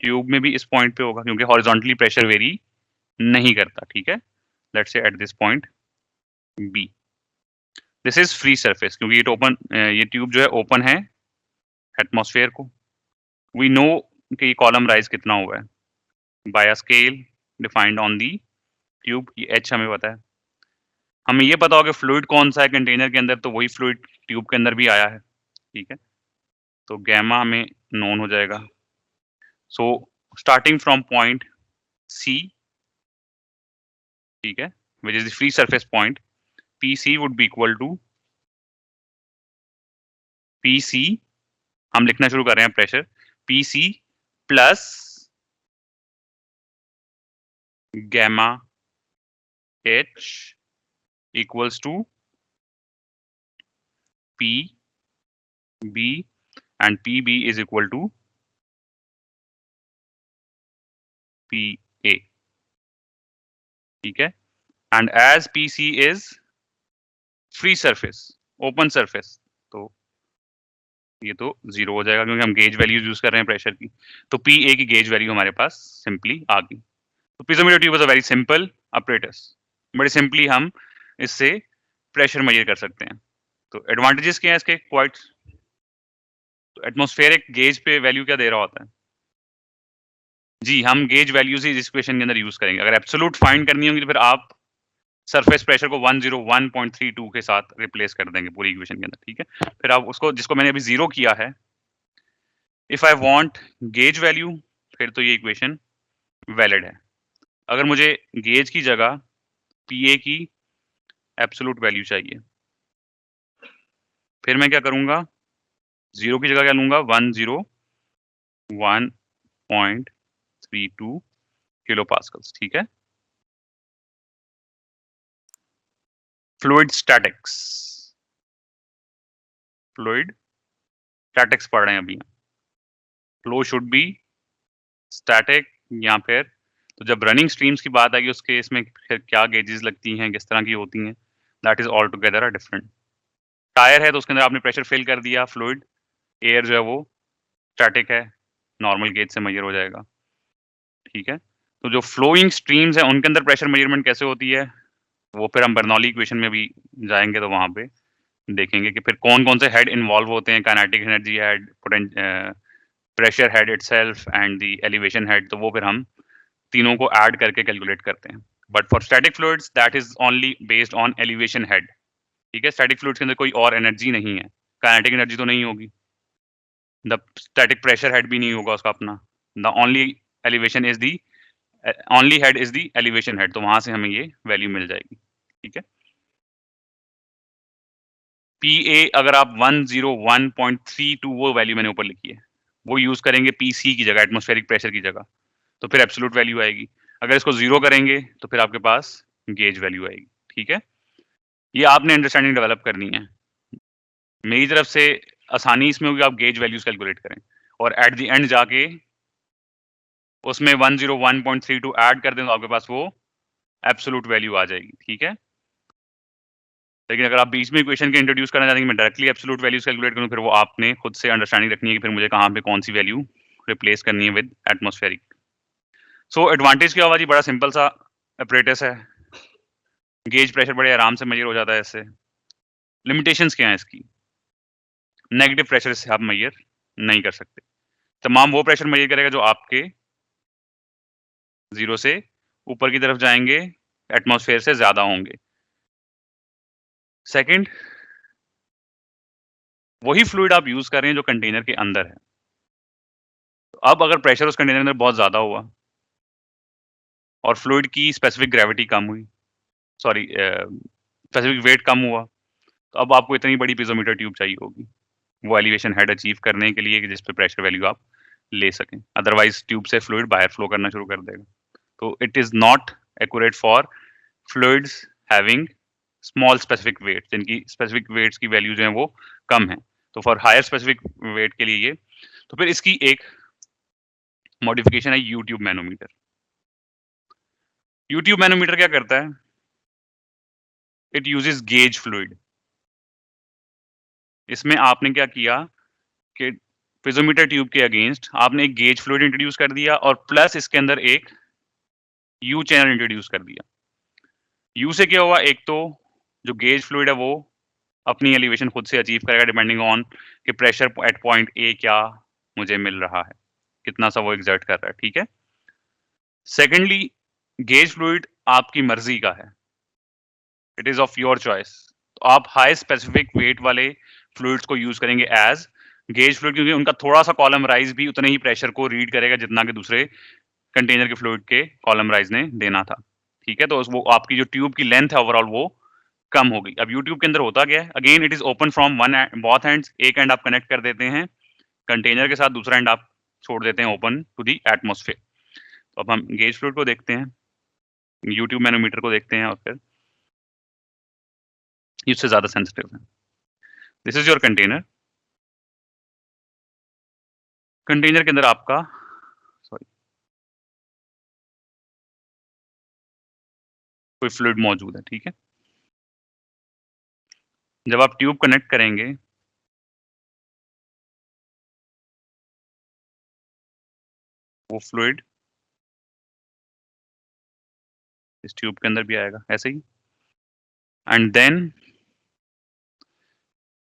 ट्यूब में भी इस पॉइंट पे होगा, क्योंकि हॉरिजॉन्टली प्रेशर वेरी नहीं करता। ठीक है, let's say at this point B, this is free surface, क्योंकि ये ओपन, ये ट्यूब जो है ओपन है एटमॉस्फेयर को। वी नो कि ये कॉलम राइज कितना हुआ है by a scale defined on the tube. ये एच हमें पता है। हमें ये पता होगा कि फ्लूइड कौन सा है कंटेनर के अंदर, तो वही फ्लूइड ट्यूब के अंदर भी आया है। ठीक है, तो गैमा हमें नोन हो जाएगा। So starting from point C, ठीक है, which is the free surface point, P C would be equal to P C, हम लिखना शुरू कर रहे हैं pressure, P C plus gamma H equals to PB, and PB is equal to PA, ठीक है, and as PC is free surface, open surface, तो ये तो 0 हो जाएगा क्योंकि हम गेज वैल्यूज यूज कर रहे हैं प्रेशर की। तो PA की गेज वैल्यू हमारे पास सिंपली आ गई। तो piezometer tube is a very simple apparatus, बड़े सिंपली हम इससे प्रेशर मेजर कर सकते हैं। तो एडवांटेजेस क्या है इसके? क्वाइट, तो एटमॉस्फेरिक गेज पे वैल्यू क्या दे रहा होता है जी, हम गेज वैल्यूज ही इस इक्वेशन के अंदर यूज करेंगे। अगर एब्सोल्यूट फाइंड करनी होगी तो फिर आप सरफेस प्रेशर को 101.32 के साथ रिप्लेस कर देंगे पूरी इक्वेशन के अंदर, ठीक है। फिर आप उसको, जिसको मैंने अभी 0 किया है, if I want gauge value, फिर तो ये इक्वेशन वैलिड है। अगर मुझे गेज की जगह PA की एब्सोल्यूट वैल्यू चाहिए, फिर मैं क्या करूंगा? 0 की जगह क्या लूंगा? 101.32 किलो पास्कल्स, ठीक है। फ्लूइड स्टैटिक्स, फ्लूइड स्टैटिक्स पढ़ रहे हैं अभी। फ्लो शुड बी स्टैटिक, या फिर तो जब रनिंग स्ट्रीम्स की बात आएगी उसके इसमें फिर क्या गेजेस लगती हैं, किस तरह की होती हैं, that is all together a different. Tyre है तो उसके अंदर आपने प्रेशर फिल कर दिया, फ्लूइड एयर जो है वो स्टैटिक है, नॉर्मल गेज से मेजर हो जाएगा, ठीक है। तो जो फ्लोइंग स्ट्रीम्स है उनके अंदर प्रेशर मेजरमेंट कैसे होती है, वो फिर हम बर्नौली इक्वेशन में भी जाएंगे तो वहां पे देखेंगे कि फिर कौन कौन से हेड इन्वॉल्व होते हैं, kinetic energy head, pressure head itself and the elevation head, तो वो फिर हम तीनों को ऐड करके कैलकुलेट करते हैं। But for static fluids that is only based on elevation head, ठीक है। स्टैटिक फ्लूइड्स के अंदर कोई और एनर्जी नहीं है, काइनेटिक एनर्जी तो नहीं होगी, द स्टैटिक प्रेशर हेड भी नहीं होगा उसका अपना, the only elevation is the only head is the elevation head, तो वहां से हमें ये वैल्यू मिल जाएगी, ठीक है। PA अगर आप 101.32 वो वैल्यू मैंने ऊपर लिखी है, वो यूज करेंगे PC की जगह, एटमॉस्फेरिक प्रेशर की जगह, तो फिर एब्सोल्यूट वैल्यू आएगी। अगर इसको 0 करेंगे तो फिर आपके पास गेज वैल्यू आएगी, ठीक है। ये आपने अंडरस्टैंडिंग डेवलप करनी है। मेरी तरफ से आसानी इसमें होगी, आप गेज वैल्यूज कैलकुलेट करें और एट द एंड जाके उसमें 101.32 ऐड कर दें तो आपके पास वो एब्सोल्यूट वैल्यू आ जाएगी, ठीक है। लेकिन अगर आप बीच में इक्वेशन के इंट्रोड्यूस करना चाहते हैं कि मैं डायरेक्टली एब्सोल्यूट वैल्यूज कैलकुलेट करूं, फिर वो आपने खुद से अंडरस्टैंडिंग रखनी है कि फिर मुझे कहां पे कौन सी वैल्यू रिप्लेस करनी है विद एटमॉस्फेरिक। सो एडवांटेज क्या होगा जी? बड़ा सिंपल सा अपरेटस है, गेज प्रेशर बड़े आराम से मेजर हो जाता है इससे। लिमिटेशंस क्या है इसकी? नेगेटिव प्रेशर से आप मेजर नहीं कर सकते, तमाम वो प्रेशर मेजर करेगा जो आपके 0 से ऊपर की तरफ जाएंगे, एटमॉस्फेयर से ज्यादा होंगे। सेकंड, वही फ्लूइड आप यूज कर रहे हैं जो कंटेनर के अंदर है। तो अब अगर प्रेशर उस कंटेनर के अंदर बहुत ज्यादा हुआ और फ्लूइड की स्पेसिफिक ग्रेविटी कम हुई, सॉरी स्पेसिफिक वेट कम हुआ, तो अब आपको इतनी बड़ी पिज़ोमीटर ट्यूब चाहिए होगी वो एलिवेशन हेड अचीव करने के लिए कि जिस पे प्रेशर वैल्यू आप ले सकें, अदरवाइज ट्यूब से फ्लूइड बाहर फ्लो करना शुरू कर देगा। तो it is not accurate for fluids having small specific weight, जिनकी स्पेसिफिक वेट्स की वैल्यू जो है वो कम है। तो फॉर हायर स्पेसिफिक वेट के लिए ये, तो फिर इसकी एक मॉडिफिकेशन है यूट्यूब मैनोमीटर। यूट्यूब मैनोमीटर क्या करता है? It uses gauge fluid. इसमें आपने क्या किया कि पिज़ोमीटर ट्यूब के अगेंस्ट आपने एक गेज फ्लूइड इंट्रोड्यूस कर दिया और प्लस इसके अंदर एक यू चैनल इंट्रोड्यूस कर दिया। यू से क्या हुआ? एक तो जो गेज फ्लूइड है वो अपनी एलिवेशन खुद से अचीव करेगा डिपेंडिंग ऑन कि प्रेशर एट पॉइंट ए क्या मुझे मिल रहा है, कितना सा वो एग्जर्ट कर रहा है, ठीक है। सेकेंडली, गेज फ्लूइड आपकी मर्जी का है, it is of your choice. तो आप हाई स्पेसिफिक वेट वाले फ्लूइड्स को यूज करेंगे एज गेज फ्लूइड, क्योंकि उनका थोड़ा सा कॉलम राइज भी उतने ही प्रेशर को रीड करेगा जितना कि दूसरे कंटेनर के फ्लूइड के कॉलम राइज ने देना था, ठीक है। तो वो आपकी जो ट्यूब की लेंथ है ओवरऑल वो कम हो गई। अब यूट्यूब के अंदर होता क्या है? Again it is open from one both ends, एक एंड आप कनेक्ट कर देते हैं कंटेनर के साथ, दूसरा एंड आप छोड़ देते हैं ओपन टू दी एटमॉस्फेयर। तो अब हम गेज फ्लूइड को देखते हैं, यूट्यूब मैनोमीटर को देखते हैं और फिर इससे ज्यादा सेंसिटिव है। This is your container. Container के अंदर आपका, सॉरी, कोई फ्लूइड मौजूद है, ठीक है। जब आप ट्यूब कनेक्ट करेंगे वो फ्लूइड इस ट्यूब के अंदर भी आएगा ऐसे ही, एंड देन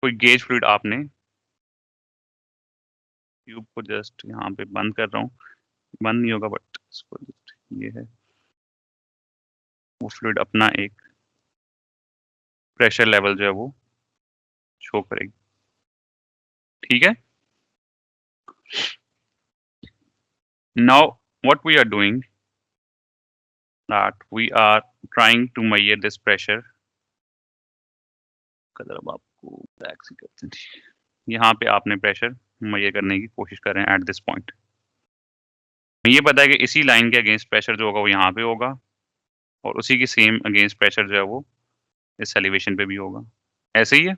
कोई गेज फ्लूइड आपने ट्यूब को जस्ट यहाँ पे बंद कर रहा हूँ, बंद नहीं होगा बट इसको जस्ट ये है, वो फ्लूइड अपना एक प्रेशर लेवल जो है वो शो करेगी, ठीक है। Now what we are doing that we are trying to measure this pressure। कदर अब आपको बैक से करते हैं, यहाँ पे आपने प्रेशर मेजर करने की कोशिश कर रहे हैं एट दिस पॉइंट। ये पता है कि इसी लाइन के अगेंस्ट प्रेशर जो होगा वो यहाँ पे होगा और उसी की सेम अगेंस्ट प्रेशर जो है वो इस एलिवेशन पे भी होगा, ऐसे ही है।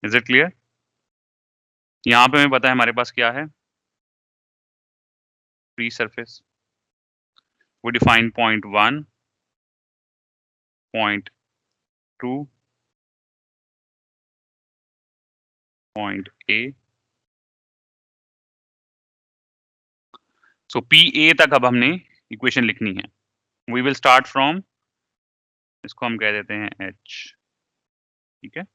Is it clear? यहाँ पे हमें पता है हमारे पास क्या है, free surface. we define point 1, point 2, point A। so PA तक अब हमने इक्वेशन लिखनी है। we will start from, इसको हम कह देते हैं H, ठीक है।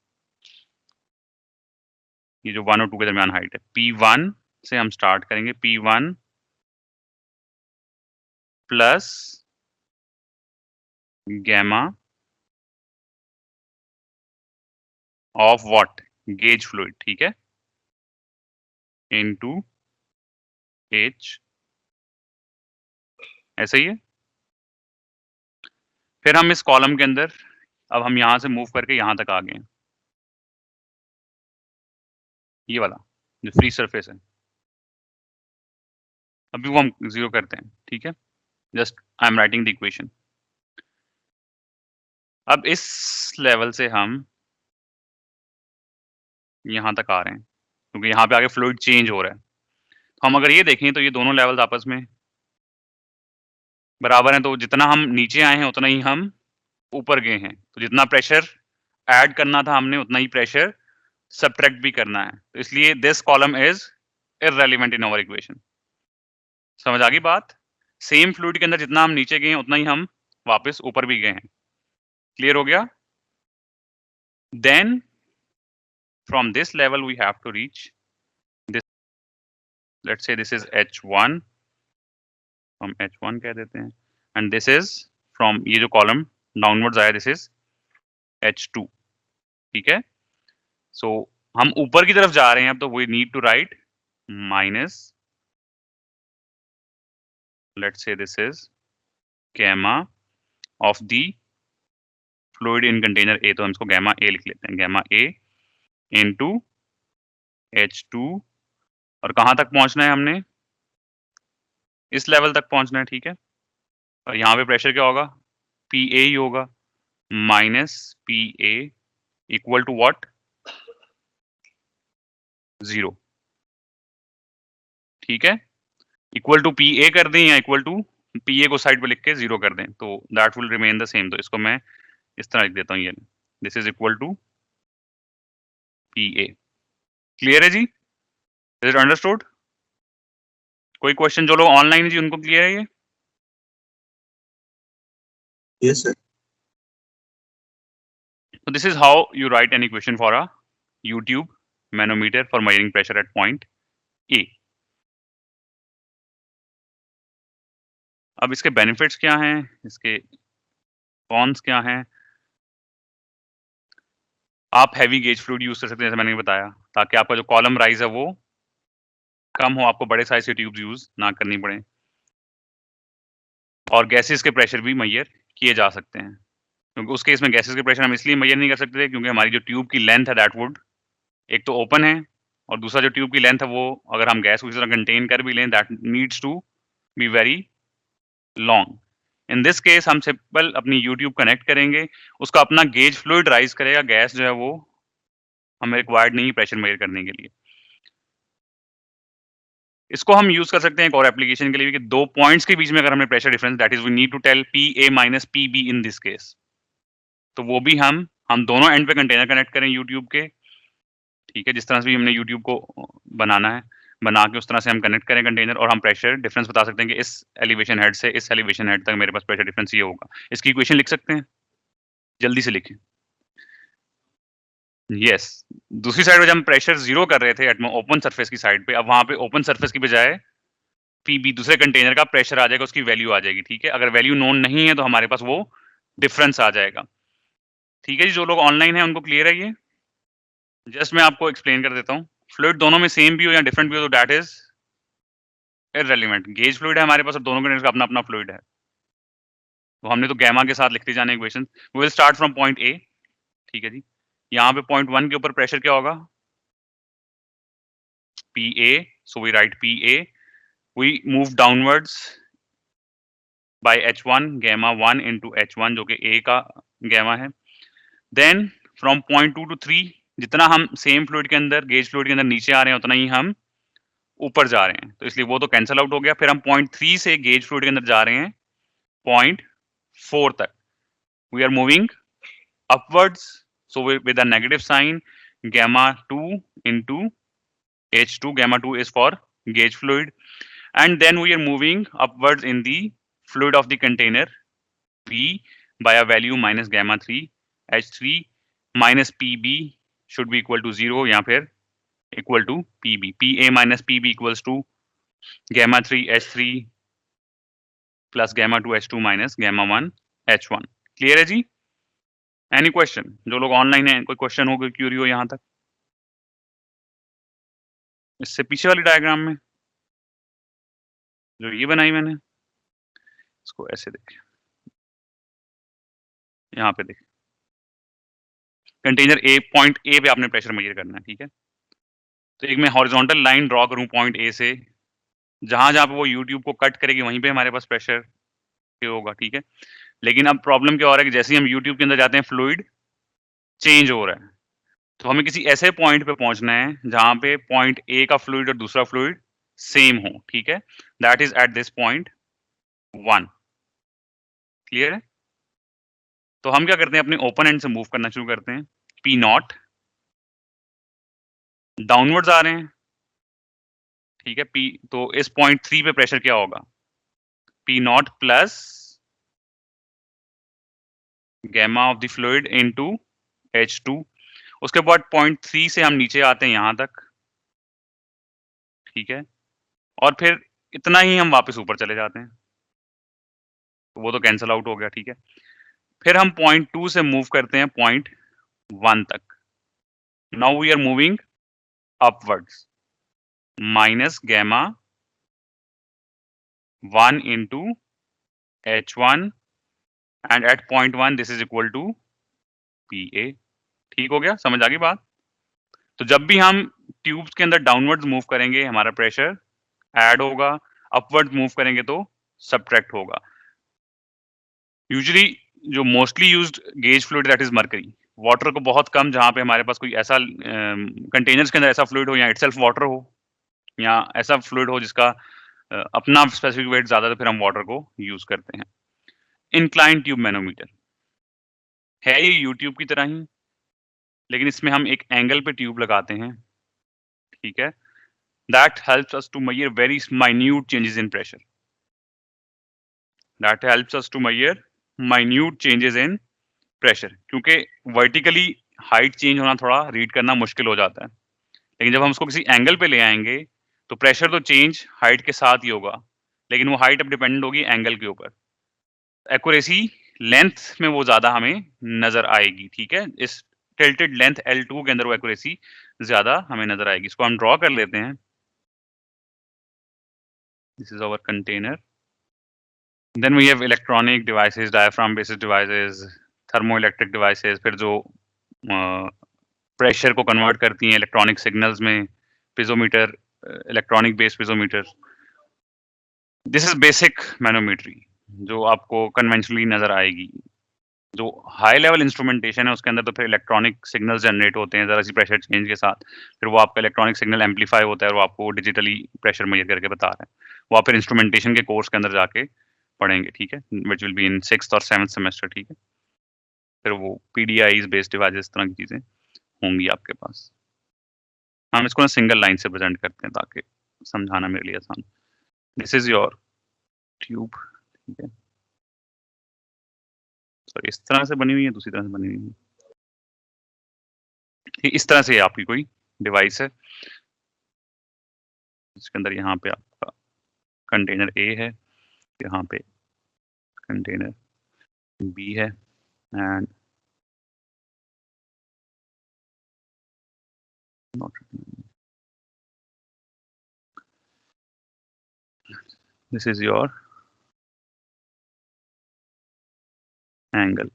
ये जो 1 और 2 के दरमियान हाइट है, P1 से हम स्टार्ट करेंगे, P1 plus gamma of what, gauge fluid, ठीक है, इनटू H, ऐसे ही है। फिर हम इस कॉलम के अंदर अब हम यहां से मूव करके यहां तक आ गए, ये वाला जो फ्री सरफेस है, अभी वो हम जीरो करते हैं, ठीक है। Just I am writing the इक्वेशन। अब इस लेवल से हम यहां तक आ रहे हैं क्योंकि यहाँ पे आगे फ्लूइड चेंज हो रहा है। तो हम अगर ये देखें तो ये दोनों लेवल्स आपस में बराबर हैं, तो जितना हम नीचे आए हैं उतना ही हम ऊपर गए हैं। तो जितना प्रेशर ऐड करना था हमने उतना ही प्रेशर सब्ट्रैक्ट भी करना है, तो इसलिए this column is irrelevant in our equation. समझ आ गई बात? सेम फ्लूइड के अंदर जितना हम नीचे गए हैं उतना ही हम वापस ऊपर भी गए हैं। क्लियर हो गया? Then from this level we have to reach this, let's say this is H1, हम H1 कह देते हैं, and this is from ये जो column downwards आया, this is H2, ठीक है। so हम ऊपर की तरफ जा रहे हैं अब, तो we need to write minus, let's say this is gamma of the fluid in container A, तो हम इसको gamma A लिख लेते हैं, gamma A into H2, और कहाँ तक पहुंचना है हमने, इस लेवल तक पहुंचना है, ठीक है। और यहाँ पे प्रेशर क्या होगा, PA ही होगा, minus PA equal to what, 0, ठीक है। इक्वल टू PA कर दें या इक्वल टू PA को साइड पे लिख के 0 कर दें, तो that will remain the same. तो इसको मैं इस तरह लिख देता हूँ, ये this is equal to PA। Clear है जी? Is it understood? कोई क्वेश्चन जो लोग ऑनलाइन है जी उनको क्लियर है ये? Yes, sir. So this is how you write an equation for a U-tube manometer for measuring pressure at point A. अब इसके बेनिफिट्स क्या हैं, इसके कॉन्स क्या हैं? आप हैवी गेज फ्लूइड यूज कर सकते हैं, जैसे मैंने बताया, ताकि आपका जो कॉलम राइज है वो कम हो, आपको बड़े साइज के ट्यूब्स यूज ना करनी पड़े, और गैसेस के प्रेशर भी मेजर किए जा सकते हैं। क्योंकि उस केस में गैसेस के प्रेशर हम इसलिए मेजर नहीं कर सकते थे क्योंकि हमारी जो ट्यूब की लेंथ है दैट वुड, एक तो ओपन है, और दूसरा जो ट्यूब की लेंथ है वो अगर हम गैस को इस तरह कंटेन कर भी लें that needs to be very long. In this case हम सिंपल अपनी यूट्यूब कनेक्ट करेंगे, उसका अपना गेज फ्लूइड राइज करेगा, गैस जो है वो हमें रिक्वायर्ड नहीं प्रेशर मेजर करने के लिए। इसको हम यूज कर सकते हैं एक और एप्लीकेशन के लिए कि दो पॉइंट्स के बीच में अगर हमें pressure difference, that is we need to tell PA minus PB in this case, तो वो भी हम दोनों एंड पे कंटेनर कनेक्ट करें यूट्यूब के, ठीक है, जिस तरह से भी हमने यूट्यूब को बनाना है, बना के उस तरह से हम कनेक्ट करें कंटेनर, और हम प्रेशर डिफरेंस बता सकते हैं कि इस एलिवेशन हेड से इस एलिवेशन हेड तक मेरे पास प्रेशर डिफरेंस ये होगा। इसकी इक्वेशन लिख सकते हैं, जल्दी से लिखें। यस, दूसरी साइड पे जब हम प्रेशर जीरो कर रहे थे ओपन सरफेस की साइड पे, अब वहां पे ओपन सरफेस की बजाय PB दूसरे कंटेनर का प्रेशर आ जाएगा, उसकी वैल्यू आ जाएगी, ठीक है। अगर वैल्यू नोन नहीं है तो हमारे पास वो डिफरेंस आ जाएगा, ठीक है जी। जो लोग ऑनलाइन है उनको क्लियर है ये? जस्ट मैं आपको एक्सप्लेन कर देता हूँ। फ्लूइड दोनों में सेम भी हो या डिफरेंट भी हो तो that is irrelevant. Gauge fluid है हमारे पास और दोनों कंटेनर का अपना अपना फ्लूइड है, तो हमने तो गैमा के साथ लिखते जाने equation. We will start from point A, ठीक है जी। यहाँ पे पॉइंट 1 के ऊपर प्रेशर क्या होगा? PA, so we write PA. We move downwards by H1 gamma 1 into H1 जो कि A का गैमा है। Then from point 2 to 3 जितना हम सेम फ्लूइड के अंदर, गेज फ्लूइड के अंदर नीचे आ रहे हैं उतना ही हम ऊपर जा रहे हैं, तो इसलिए वो तो कैंसल आउट हो गया। फिर हम पॉइंट 3 से गेज फ्लूइड के अंदर जा रहे हैं पॉइंट 4 तक। We are moving upwards, so with a negative sign, gamma 2 into H2. Gamma 2 is for gauge fluid, and then we are moving upwards in the fluid of the container P by a value minus gamma 3 H3 minus PB should be equal to 0 या फिर equal to PB. PA minus PB equals to gamma 3 H3 plus gamma 2 H2 minus gamma 1 H1. Clear है जी? Any question? जो लोग online है, कोई question हो, कोई क्यूरी हो यहाँ तक? इससे पीछे वाली डायग्राम में जो ये बनाई मैंने, इसको ऐसे देखें, यहाँ पे देखें, कंटेनर ए, पॉइंट ए पे आपने प्रेशर मेजर करना है, ठीक है। तो एक मैं हॉरिजॉन्टल लाइन ड्रॉ करूँ पॉइंट ए से, जहां जहां पे वो यूट्यूब को कट करेगी वहीं पे हमारे पास प्रेशर होगा, ठीक है। लेकिन अब प्रॉब्लम क्या हो रहा है कि जैसे ही हम यूट्यूब के अंदर जाते हैं फ्लूइड चेंज हो रहा है, तो हमें किसी ऐसे पॉइंट पे पहुंचना है जहां पे पॉइंट ए का फ्लूइड और दूसरा फ्लूइड सेम हो, ठीक है। That is eight this point 1। Clear है? तो हम क्या करते हैं, अपने ओपन एंड से मूव करना शुरू करते हैं। P0 डाउनवर्ड्स आ रहे हैं, ठीक है। P, तो इस पॉइंट 3 पे प्रेशर क्या होगा? P0 plus gamma of the fluid into H2। उसके बाद पॉइंट 3 से हम नीचे आते हैं यहां तक, ठीक है, और फिर इतना ही हम वापस ऊपर चले जाते हैं, तो वो तो कैंसल आउट हो गया, ठीक है। फिर हम पॉइंट 2 से मूव करते हैं पॉइंट 1 तक। Now we are moving upwards minus gamma 1 into H1 and at point 1 this is equal to PA। ठीक हो गया? समझ आ गई बात? तो जब भी हम ट्यूब्स के अंदर डाउनवर्ड्स मूव करेंगे हमारा प्रेशर ऐड होगा, अपवर्ड मूव करेंगे तो सब्ट्रैक्ट होगा। यूजुअली जो mostly used gauge fluid that is mercury, water को बहुत कम, जहां पे हमारे पास कोई ऐसा कंटेनर्स के अंदर ऐसा फ्लूइड हो या इटसेल्फ वाटर हो या ऐसा फ्लूइड हो जिसका अपना स्पेसिफिक वेट ज्यादा, तो फिर हम वाटर को यूज करते हैं। इंक्लाइन ट्यूब मैनोमीटर है ये यूट्यूब की तरह ही, लेकिन इसमें हम एक एंगल पे ट्यूब लगाते हैं, ठीक है। That helps us to measure very minute changes in pressure. That helps us to measure minute changes in pressure, क्योंकि वर्टिकली हाइट चेंज होना थोड़ा रीड करना मुश्किल हो जाता है, लेकिन जब हम उसको किसी एंगल पे ले आएंगे तो प्रेशर तो चेंज हाइट के साथ ही होगा, लेकिन वो हाइट अब डिपेंडेंट होगी एंगल के ऊपर। एक्यूरेसी लेंथ में वो ज्यादा हमें नजर आएगी, ठीक है। इस टिल्टेड लेंथ L2 के अंदर वो एक्यूरेसी ज्यादा हमें नजर आएगी। इसको हम ड्रॉ कर लेते हैं। This is our container, then we have electronic devices, diaphragm based devices, thermoelectric devices, फिर जो प्रेशर को कन्वर्ट करती हैं इलेक्ट्रॉनिक सिग्नल्स में, piezometer, electronic based piezometer. This is basic manometry जो आपको कन्वेंशनली नजर आएगी। जो हाई लेवल इंस्ट्रूमेंटेशन है उसके अंदर तो फिर इलेक्ट्रॉनिक सिग्नल्स जनरेट होते हैं ज़रा सी प्रेशर चेंज के साथ, फिर वो आपका इलेक्ट्रॉनिक सिग्नल एम्पलीफाई होता है और वो आपको डिजिटली प्रेशर मेजर करके बता रहा है। वो आप फिर इंस्ट्रूमेंटेशन के कोर्स के अंदर जाके पढ़ेंगे, ठीक है? Which will be in 6th और 7th सेमेस्टर, ठीक है? फिर वो पीडीआईज़ बेस्ड डिवाइसेस इस तरह की चीज़ें होंगी आपके पास। हम इसको ना सिंगल लाइन से प्रेज़ेंट करते हैं ताकि समझाना मेरे लिए आसान। दिस इज़ योर ट्यूब, ठीक है? तो इस तरह से बनी हुई है, दूसरी तरह से बनी हुई है। ठीक, इस तरह से आपकी कोई डिवाइस है। इसके अंदर यहाँ पे आपका कंटेनर ए है, यहाँ पे कंटेनर बी है and not this is your angle,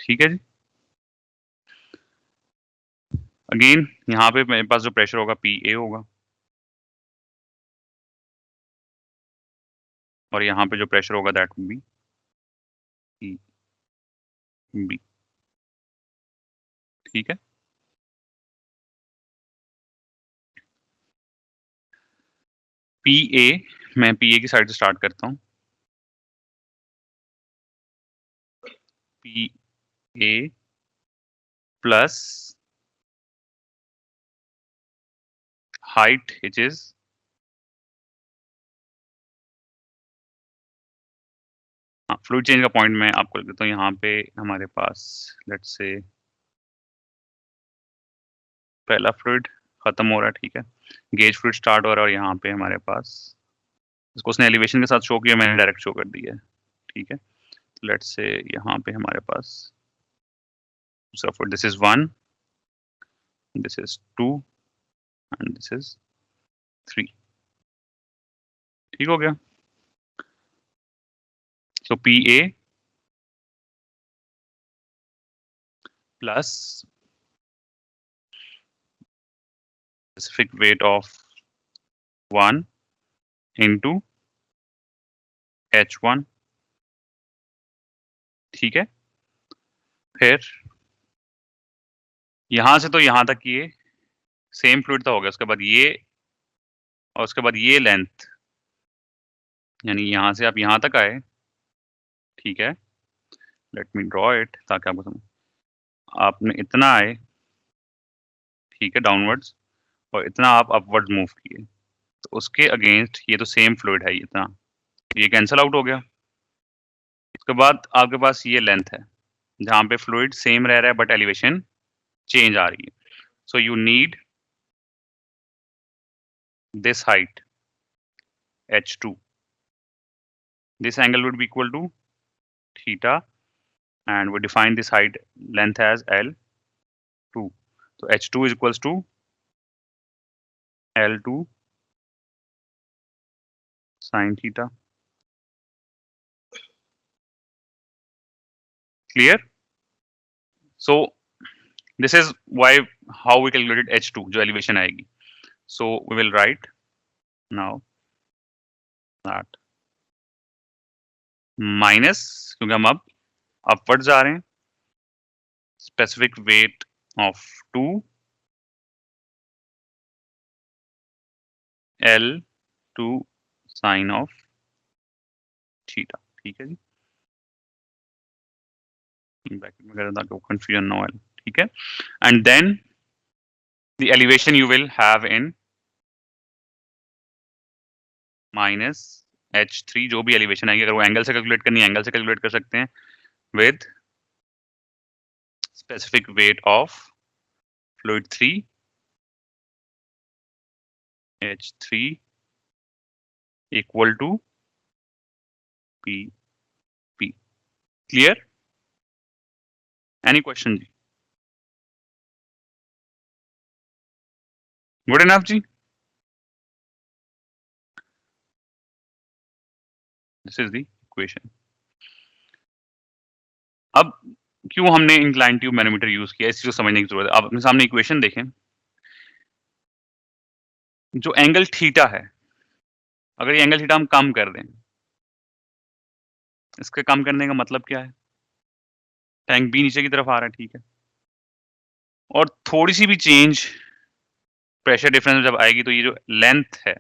ठीक है जी। अगेन यहाँ पे मेरे पास जो प्रेशर होगा पी ए होगा और यहाँ पे जो प्रेशर होगा that will be P B, ठीक है। पी ए, मैं पी ए की साइड से स्टार्ट करता हूँ। P A plus height which is fluid change का पॉइंट मैं आपको लिख देता हूँ। यहाँ पे हमारे पास लेट्स से पहला फ्लूइड खत्म हो रहा है, ठीक है। गेज फ्लूइड स्टार्ट हो रहा है और यहाँ पे हमारे पास इसको उसने एलिवेशन के साथ शो किया, मैंने डायरेक्ट शो कर दिया है, ठीक है। लेट्स से यहाँ पे हमारे पास दूसरा fluid, this is 1, this is 2 and this is 3, ठीक हो गया। So P A plus specific weight of 1 into H1, ठीक है। फिर यहां से तो यहां तक ये सेम फ्लूइड तो हो गया, उसके बाद ये और उसके बाद ये लेंथ, यानी यहां से आप यहां तक आए, ठीक है। लेट मी ड्रॉ इट ताकि आपको समझ, आपने इतना आए, ठीक है, डाउनवर्ड्स, और इतना आप अपवर्ड मूव किए, तो उसके अगेंस्ट ये तो सेम फ्लूइड है, इतना ये कैंसल आउट हो गया। उसके बाद आपके पास ये लेंथ है जहां पे फ्लूइड सेम रह रहा है बट एलिवेशन चेंज आ रही है। So you need this height h2, this angle would be equal to theta and we define this height length as L2, so h2 is equals to L2 sin theta, clear? So this is why how we calculated h2 जो elevation आएगी। So we will write now that minus, क्योंकि हम अब upwards जा रहे हैं, specific weight of 2 L2 sin of theta, ठीक है जी। ब्रैकेट में करें ताकि वो कंफ्यूजन ना हो, ठीक है। And then the elevation you will have in minus h3, जो भी एलिवेशन आएगी, अगर वो एंगल से कैलकुलेट करनी है एंगल से कैलकुलेट कर सकते हैं, with specific weight of fluid 3 h3 equal to p p, clear? Any question जी? गुड इनफ जी? दिस इज द इक्वेशन। अब क्यों हमने इंक्लाइन ट्यूब मैनोमीटर यूज किया, इस चीज को समझने की जरूरत है। आप अपने सामने इक्वेशन देखें, जो एंगल थीटा है अगर ये एंगल थीटा हम कम कर दें, इसके कम करने का मतलब क्या है? टैंक बी नीचे की तरफ आ रहा है, ठीक है। और थोड़ी सी भी चेंज प्रेशर डिफरेंस जब आएगी तो ये जो लेंथ है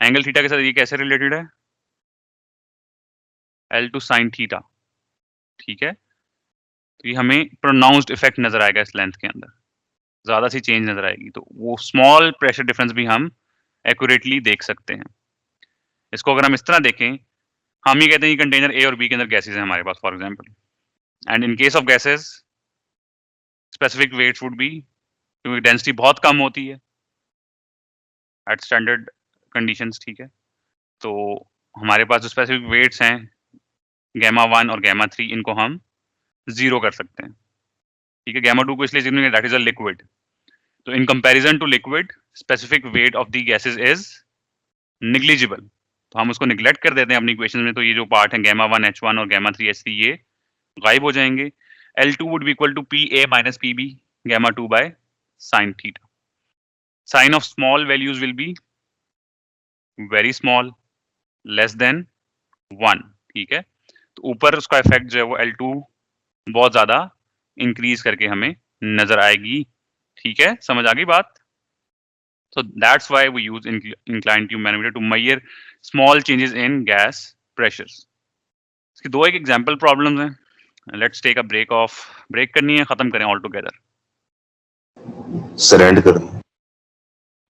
एंगल थीटा के साथ, ये कैसे रिलेटेड है? L2 sin थीटा, ठीक है। तो ये हमें प्रोनाउंस्ड इफेक्ट नजर आएगा इस लेंथ के अंदर, ज्यादा सी चेंज नजर आएगी, तो वो स्मॉल प्रेशर डिफरेंस भी हम एक्यूरेटली देख सकते हैं। इसको अगर हम इस तरह देखें, हम ये कहते हैं कि कंटेनर ए और बी के अंदर गैसेज हैं हमारे पास for example, and in case of gases specific weights would be, क्योंकि डेंसिटी बहुत कम होती है एट स्टैंडर्ड कंडीशंस, ठीक है। तो हमारे पास जो स्पेसिफिक वेट्स हैं गैमा 1 और गैमा 3, इनको हम 0 कर सकते हैं, ठीक है। गैमा 2 को इसलिए 0 नहीं, दैट इज अ लिक्विड, तो in comparison to liquid specific weight of the gases is negligible, तो हम उसको निग्लेक्ट कर देते हैं अपनी इक्वेशन में। तो ये जो पार्ट है गैमा 1 H1 और गैमा 3 H3, ये गायब हो जाएंगे। L2 would be equal to PA minus PB gamma 2 by sin theta. Sin of small values will be very small, less than 1, ठीक है। तो ऊपर उसका इफेक्ट जो है वो L2 बहुत ज्यादा इंक्रीज करके हमें नजर आएगी, ठीक है। समझ आ गई बात? So that's why we use inclined tube manometer to measure small changes in gas pressures. इसकी दो एक एग्जांपल प्रॉब्लम्स हैं। लेट्स टेक अ ब्रेक करनी है, खत्म करें ऑल टुगेदर। सर एंड कर दूं?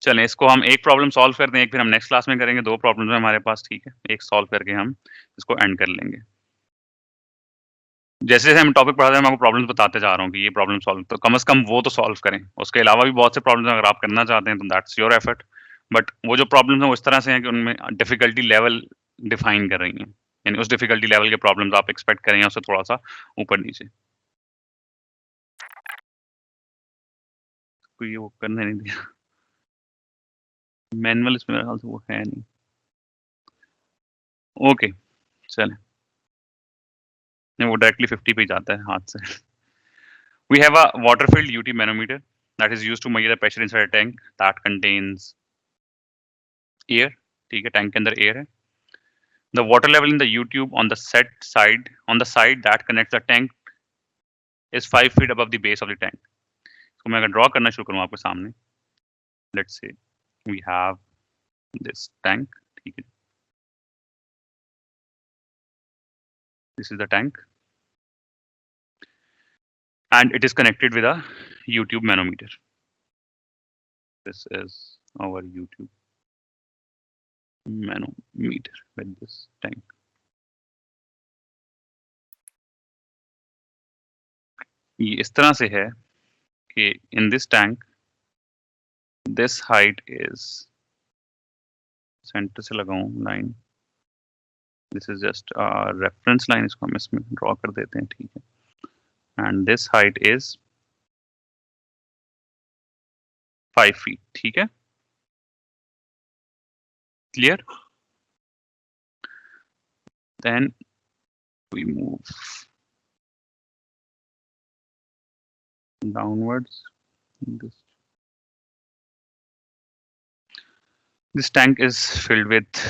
चलें, इसको हम एक प्रॉब्लम सॉल्व करते हैं, एक फिर हम नेक्स्ट क्लास में करेंगे। दो प्रॉब्लम्स हैं हमारे पास, ठीक है। एक सॉल्व करके हम इसको एंड कर लेंगे। जैसे जैसे हम टॉपिक पढ़ाते हैं मैं आपको प्रॉब्लम्स बताते जा रहा हूँ कि ये प्रॉब्लम सॉल्व, तो कम से कम वो तो सॉल्व करें। उसके अलावा भी बहुत से प्रॉब्लम्स अगर आप करना चाहते हैं तो दैट्स योर एफर्ट, बट वो जो प्रॉब्लम्स हैं वो इस तरह से हैं कि उनमें डिफिकल्टी लेवल डिफाइन कर रही हैं, यानी उस डिफिकल्टी लेवल के प्रॉब्लम्स आप एक्सपेक्ट करेंगे उससे थोड़ा सा ऊपर नीचे। कोई ये वो करने नहीं दिया, मैनुअल इसमें मेरे ख्याल से वो है नहीं। ओके, चलें, नहीं वो डायरेक्टली 50 पे ही जाता है हाथ से। We have a water filled UT manometer that is used to measure the pressure inside a tank that contains air, ठीक है। टैंक के अंदर एयर है। The water level in the U tube on the side that connects the tank is 5 feet above the base of the tank. इसको मैं अगर draw करना शुरू करूँ आपके सामने, let's say we have this tank, ठीक है। This is the tank and it is connected with a U tube manometer. This is our U tube manometer with this tank. ये इस तरह से है कि in this tank this height is, centre से लगाऊं line, this is just a reference line, इसको हम इसमें ड्रॉ कर देते हैं, ठीक है। and this height is 5 feet, ठीक है। clear? then we move downwards. This tank is filled with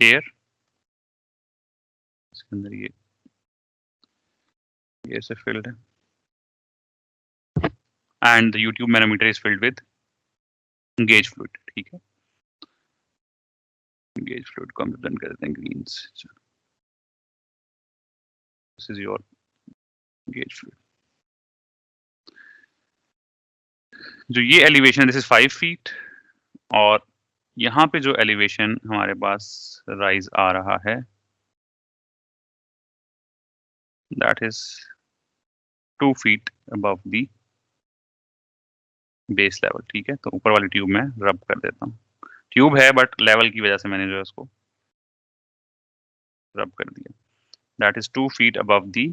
air, इसके अंदर ये air से filled है, and the U tube manometer is filled with gauge fluid, ठीक है। gauge fluid को हम represent कर देते हैं green से। this is your gauge fluid। जो ये एलिवेशन, दिस इज 5 फीट, और यहाँ पे जो एलिवेशन हमारे पास राइज आ रहा है that is 2 feet above the base level, ठीक है। तो ऊपर वाली ट्यूब में रब कर देता हूँ, ट्यूब है बट लेवल की वजह से मैंने जो है उसको रब कर दिया। That is 2 feet above the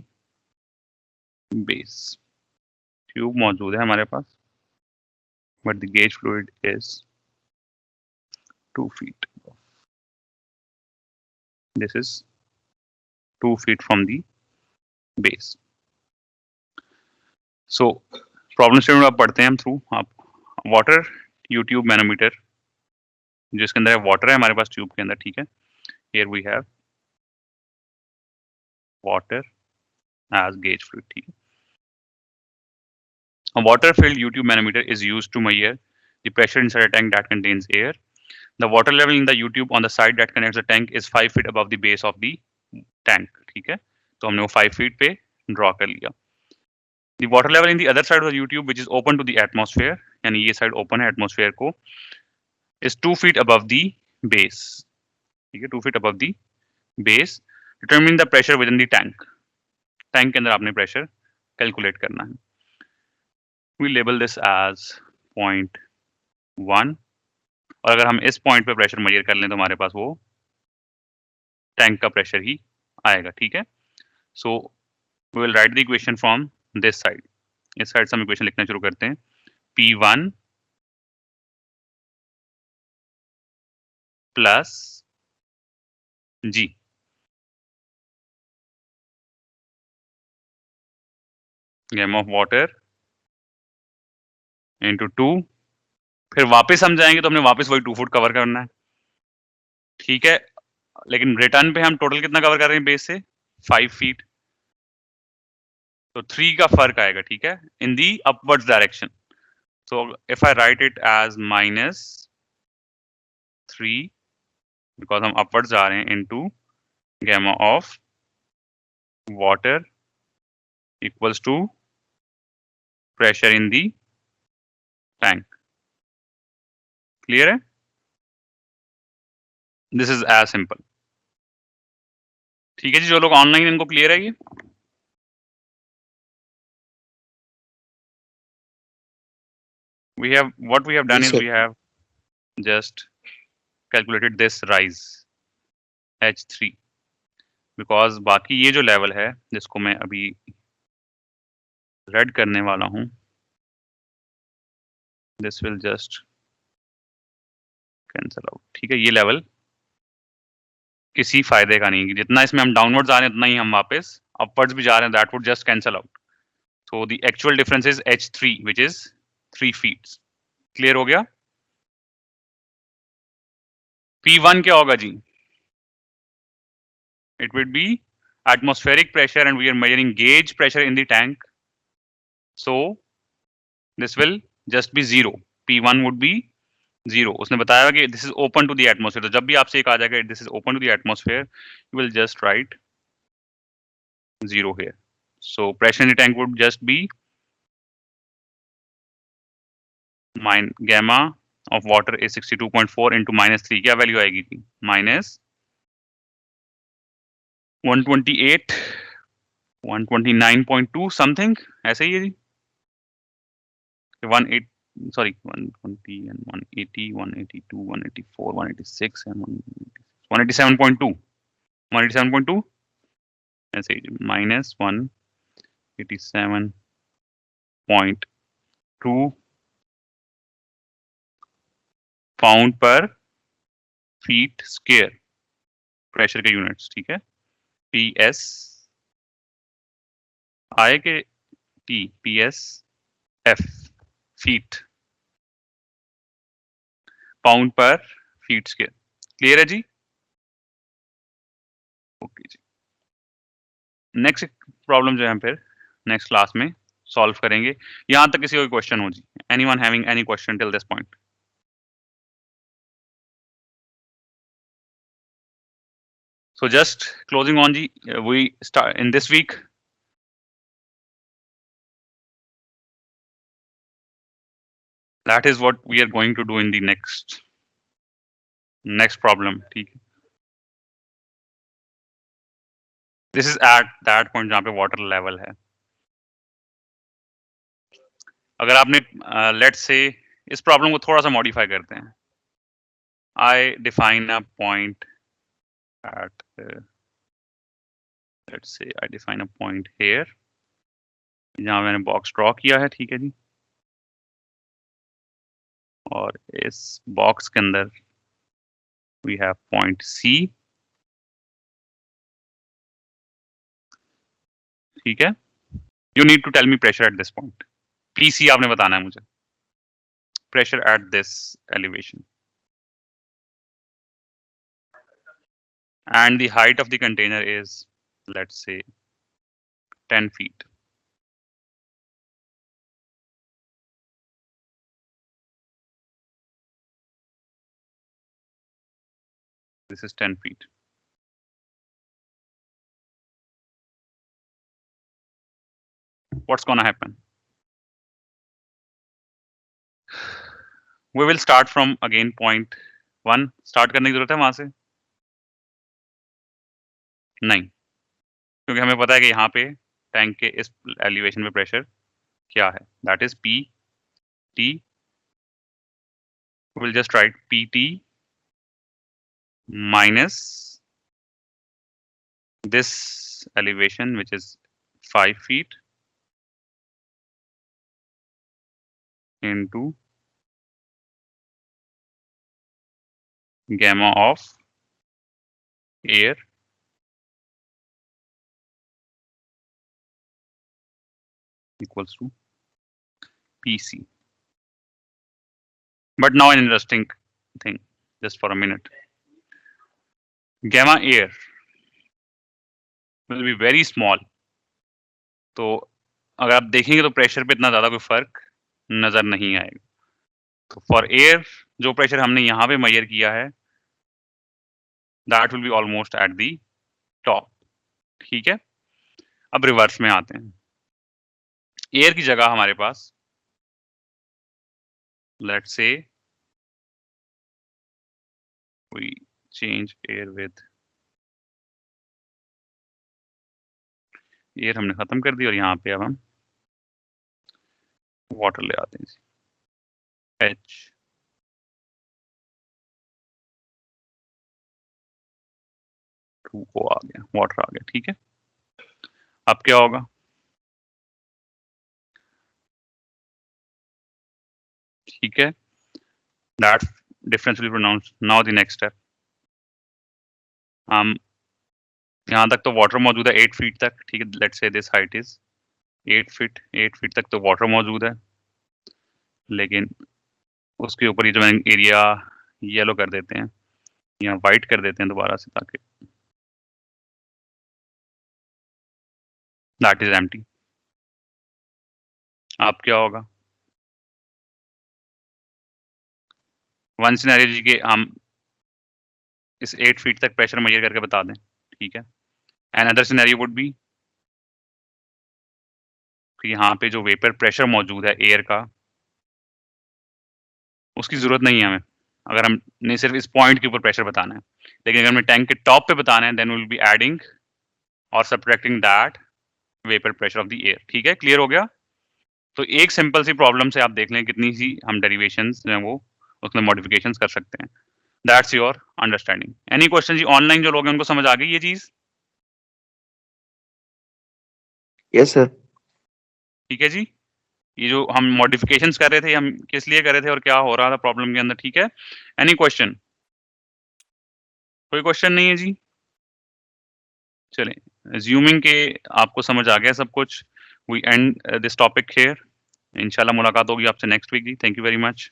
base, tube मौजूद है हमारे पास but the gauge fluid is 2 feet above. This is 2 feet from the base. So problem statement आप पढ़ते हैं हम थ्रू। आप वाटर U tube मैनोमीटर जिसके अंदर वाटर है हमारे पास ट्यूब के अंदर, ठीक है। Here we have water as gauge fluid, ठीक है। A water-filled U-tube manometer is used to measure the pressure inside a tank that contains air. The water level in the U-tube on the side that connects the tank is 5 feet above the base of the tank, ठीक है। तो हमने वो 5 feet पे draw कर लिया। The water level in the other side of the U-tube, which is open to the atmosphere, यानी ये साइड ओपन है एटमॉस्फेयर को, is 2 feet above the base, ठीक है, 2 feet above the base. Determine the pressure within the tank. Tank के अंदर आपने pressure calculate करना है। We label this as point 1, और अगर हम इस पॉइंट पे प्रेशर मेजर कर लें तो हमारे पास वो टैंक का प्रेशर ही आएगा, ठीक है। So we will write the equation from this side. इस साइड से हम इक्वेशन लिखना शुरू करते हैं। P1 plus G, gamma of water into 2, फिर वापस हम जाएंगे तो हमने वापस वही 2 फुट कवर करना है, ठीक है। लेकिन रिटर्न पे हम टोटल कितना कवर कर रहे हैं बेस से? 5 फीट, तो 3 का फर्क आएगा, ठीक है, in the upwards direction. So if I write it as -3, because हम अपवर्ड्स जा रहे हैं, into gamma of water equals to pressure in the tank. Clear है? दिस इज एज सिंपल, ठीक है जी। जो लोग ऑनलाइन, इनको क्लियर है ये? what we have done is we have just calculated this rise H3, because बाकी ये जो लेवल है जिसको मैं अभी रेड करने वाला हूं, this will just cancel out, ठीक है। ये लेवल किसी फायदे का नहीं, जितना इसमें हम डाउनवर्ड्स आ रहे हैं उतना ही हम वापस अपवर्ड्स भी जा रहे हैं, that would just cancel out. So the actual difference is H3, which is 3 feet. Clear हो गया? P1 क्या होगा जी? It would be atmospheric pressure and we are measuring gauge pressure in the tank. So this will just be 0. P1 would be 0. उसने बताया कि this is open to the atmosphere. तो जब भी आपसे एक आ जाएगा this is open to the atmosphere, you will just write 0 here. So pressure in the tank would just be gamma of water is 62.4 into -3, क्या वैल्यू आएगी थी? -128, 129.2 something, ऐसे ही है जी। 120 and 180, 182, 184, 186 and 187.2, 187.2 ऐसे ही, -187.2 पाउंड पर फीट स्क्वायर प्रेशर के units, ठीक है। PS आए के PS F फीट, पाउंड पर फीट स्क्वायर। क्लियर है जी? ओके जी। नेक्स्ट प्रॉब्लम जो है हम फिर नेक्स्ट क्लास में सॉल्व करेंगे। यहां तक किसी को क्वेश्चन हो जी? Anyone having any question till this point? So just closing on, we start in this week. That is what we are going to do in the next problem. ठीक है? This is at that point जहाँ पे water level है। अगर आपने let's say इस problem को थोड़ा सा मॉडिफाई करते हैं। I define a point at let's say I define a point here, जहाँ मैंने बॉक्स ड्रॉ किया है, ठीक है जी। और इस बॉक्स के अंदर we have point C, ठीक है। You need to tell me pressure at this point. PC आपने बताना है मुझे, pressure at this elevation. and the height of the container is, let's say, 10 feet. This is 10 feet. What's gonna happen? We will start from again point 1. Start करने की जरूरत है वहां से? नहीं, क्योंकि हमें पता है कि यहाँ पे टैंक के इस एलिवेशन पे प्रेशर क्या है, that is P T. We'll just write PT minus this elevation, which is 5 feet, into gamma of air equals to PC. But now an interesting thing, just for a minute. Gamma air will be very small. तो अगर आप देखेंगे तो pressure पे इतना ज़्यादा कोई फर्क नज़र नहीं आएगा. तो फॉर एयर जो प्रेशर हमने यहाँ पे मेजर किया है, that will be almost at the top. ठीक है, अब रिवर्स में आते हैं. एयर की जगह हमारे पास, let's say we change air with, air हमने खत्म कर दी और यहाँ पे अब हम वाटर ले आते हैं. H को आ गया, वाटर आ गया. ठीक है, अब क्या होगा? ठीक है, that difference will pronounce. Now the next step, हम यहाँ तक तो वाटर मौजूद है 8 फीट तक. ठीक है, लेट्स से this height is 8 feet. 8 feet तक तो वाटर मौजूद है, लेकिन उसके ऊपर ये जो एरिया येलो कर देते हैं या वाइट कर देते हैं दोबारा से, ताकि दैट इज एम्प्टी. अब क्या होगा? वन सिनेरियो जी के हम इस 8 फीट तक प्रेशर मेजर करके बता दें. ठीक है, and other scenario would be कि यहाँ पे जो वेपर प्रेशर मौजूद है एयर का, उसकी जरूरत नहीं है हमें, अगर हमने सिर्फ इस पॉइंट के ऊपर प्रेशर बताना है. लेकिन अगर हमें टैंक के टॉप पे बताना है, देन विल बी एडिंग और subtracting that vapour pressure of the air. ठीक है, क्लियर हो गया? तो एक सिंपल सी प्रॉब्लम से आप देख लें कितनी सी हम डेरिवेशंस जो हैं वो उसमें मॉडिफिकेशंस कर सकते हैं. That's your understanding. Any question जी? ऑनलाइन जो लोग हैं उनको समझ आ गई ये चीज? Yes sir. ठीक है जी, ये जो हम मॉडिफिकेशंस कर रहे थे, हम किस लिए कर रहे थे और क्या हो रहा था प्रॉब्लम के अंदर? ठीक है, एनी क्वेश्चन? कोई क्वेश्चन नहीं है जी? चलें, अज्यूमिंग के आपको समझ आ गया सब कुछ, we end this topic here. इंशाल्लाह मुलाकात होगी आपसे नेक्स्ट वीक जी. Thank you very much.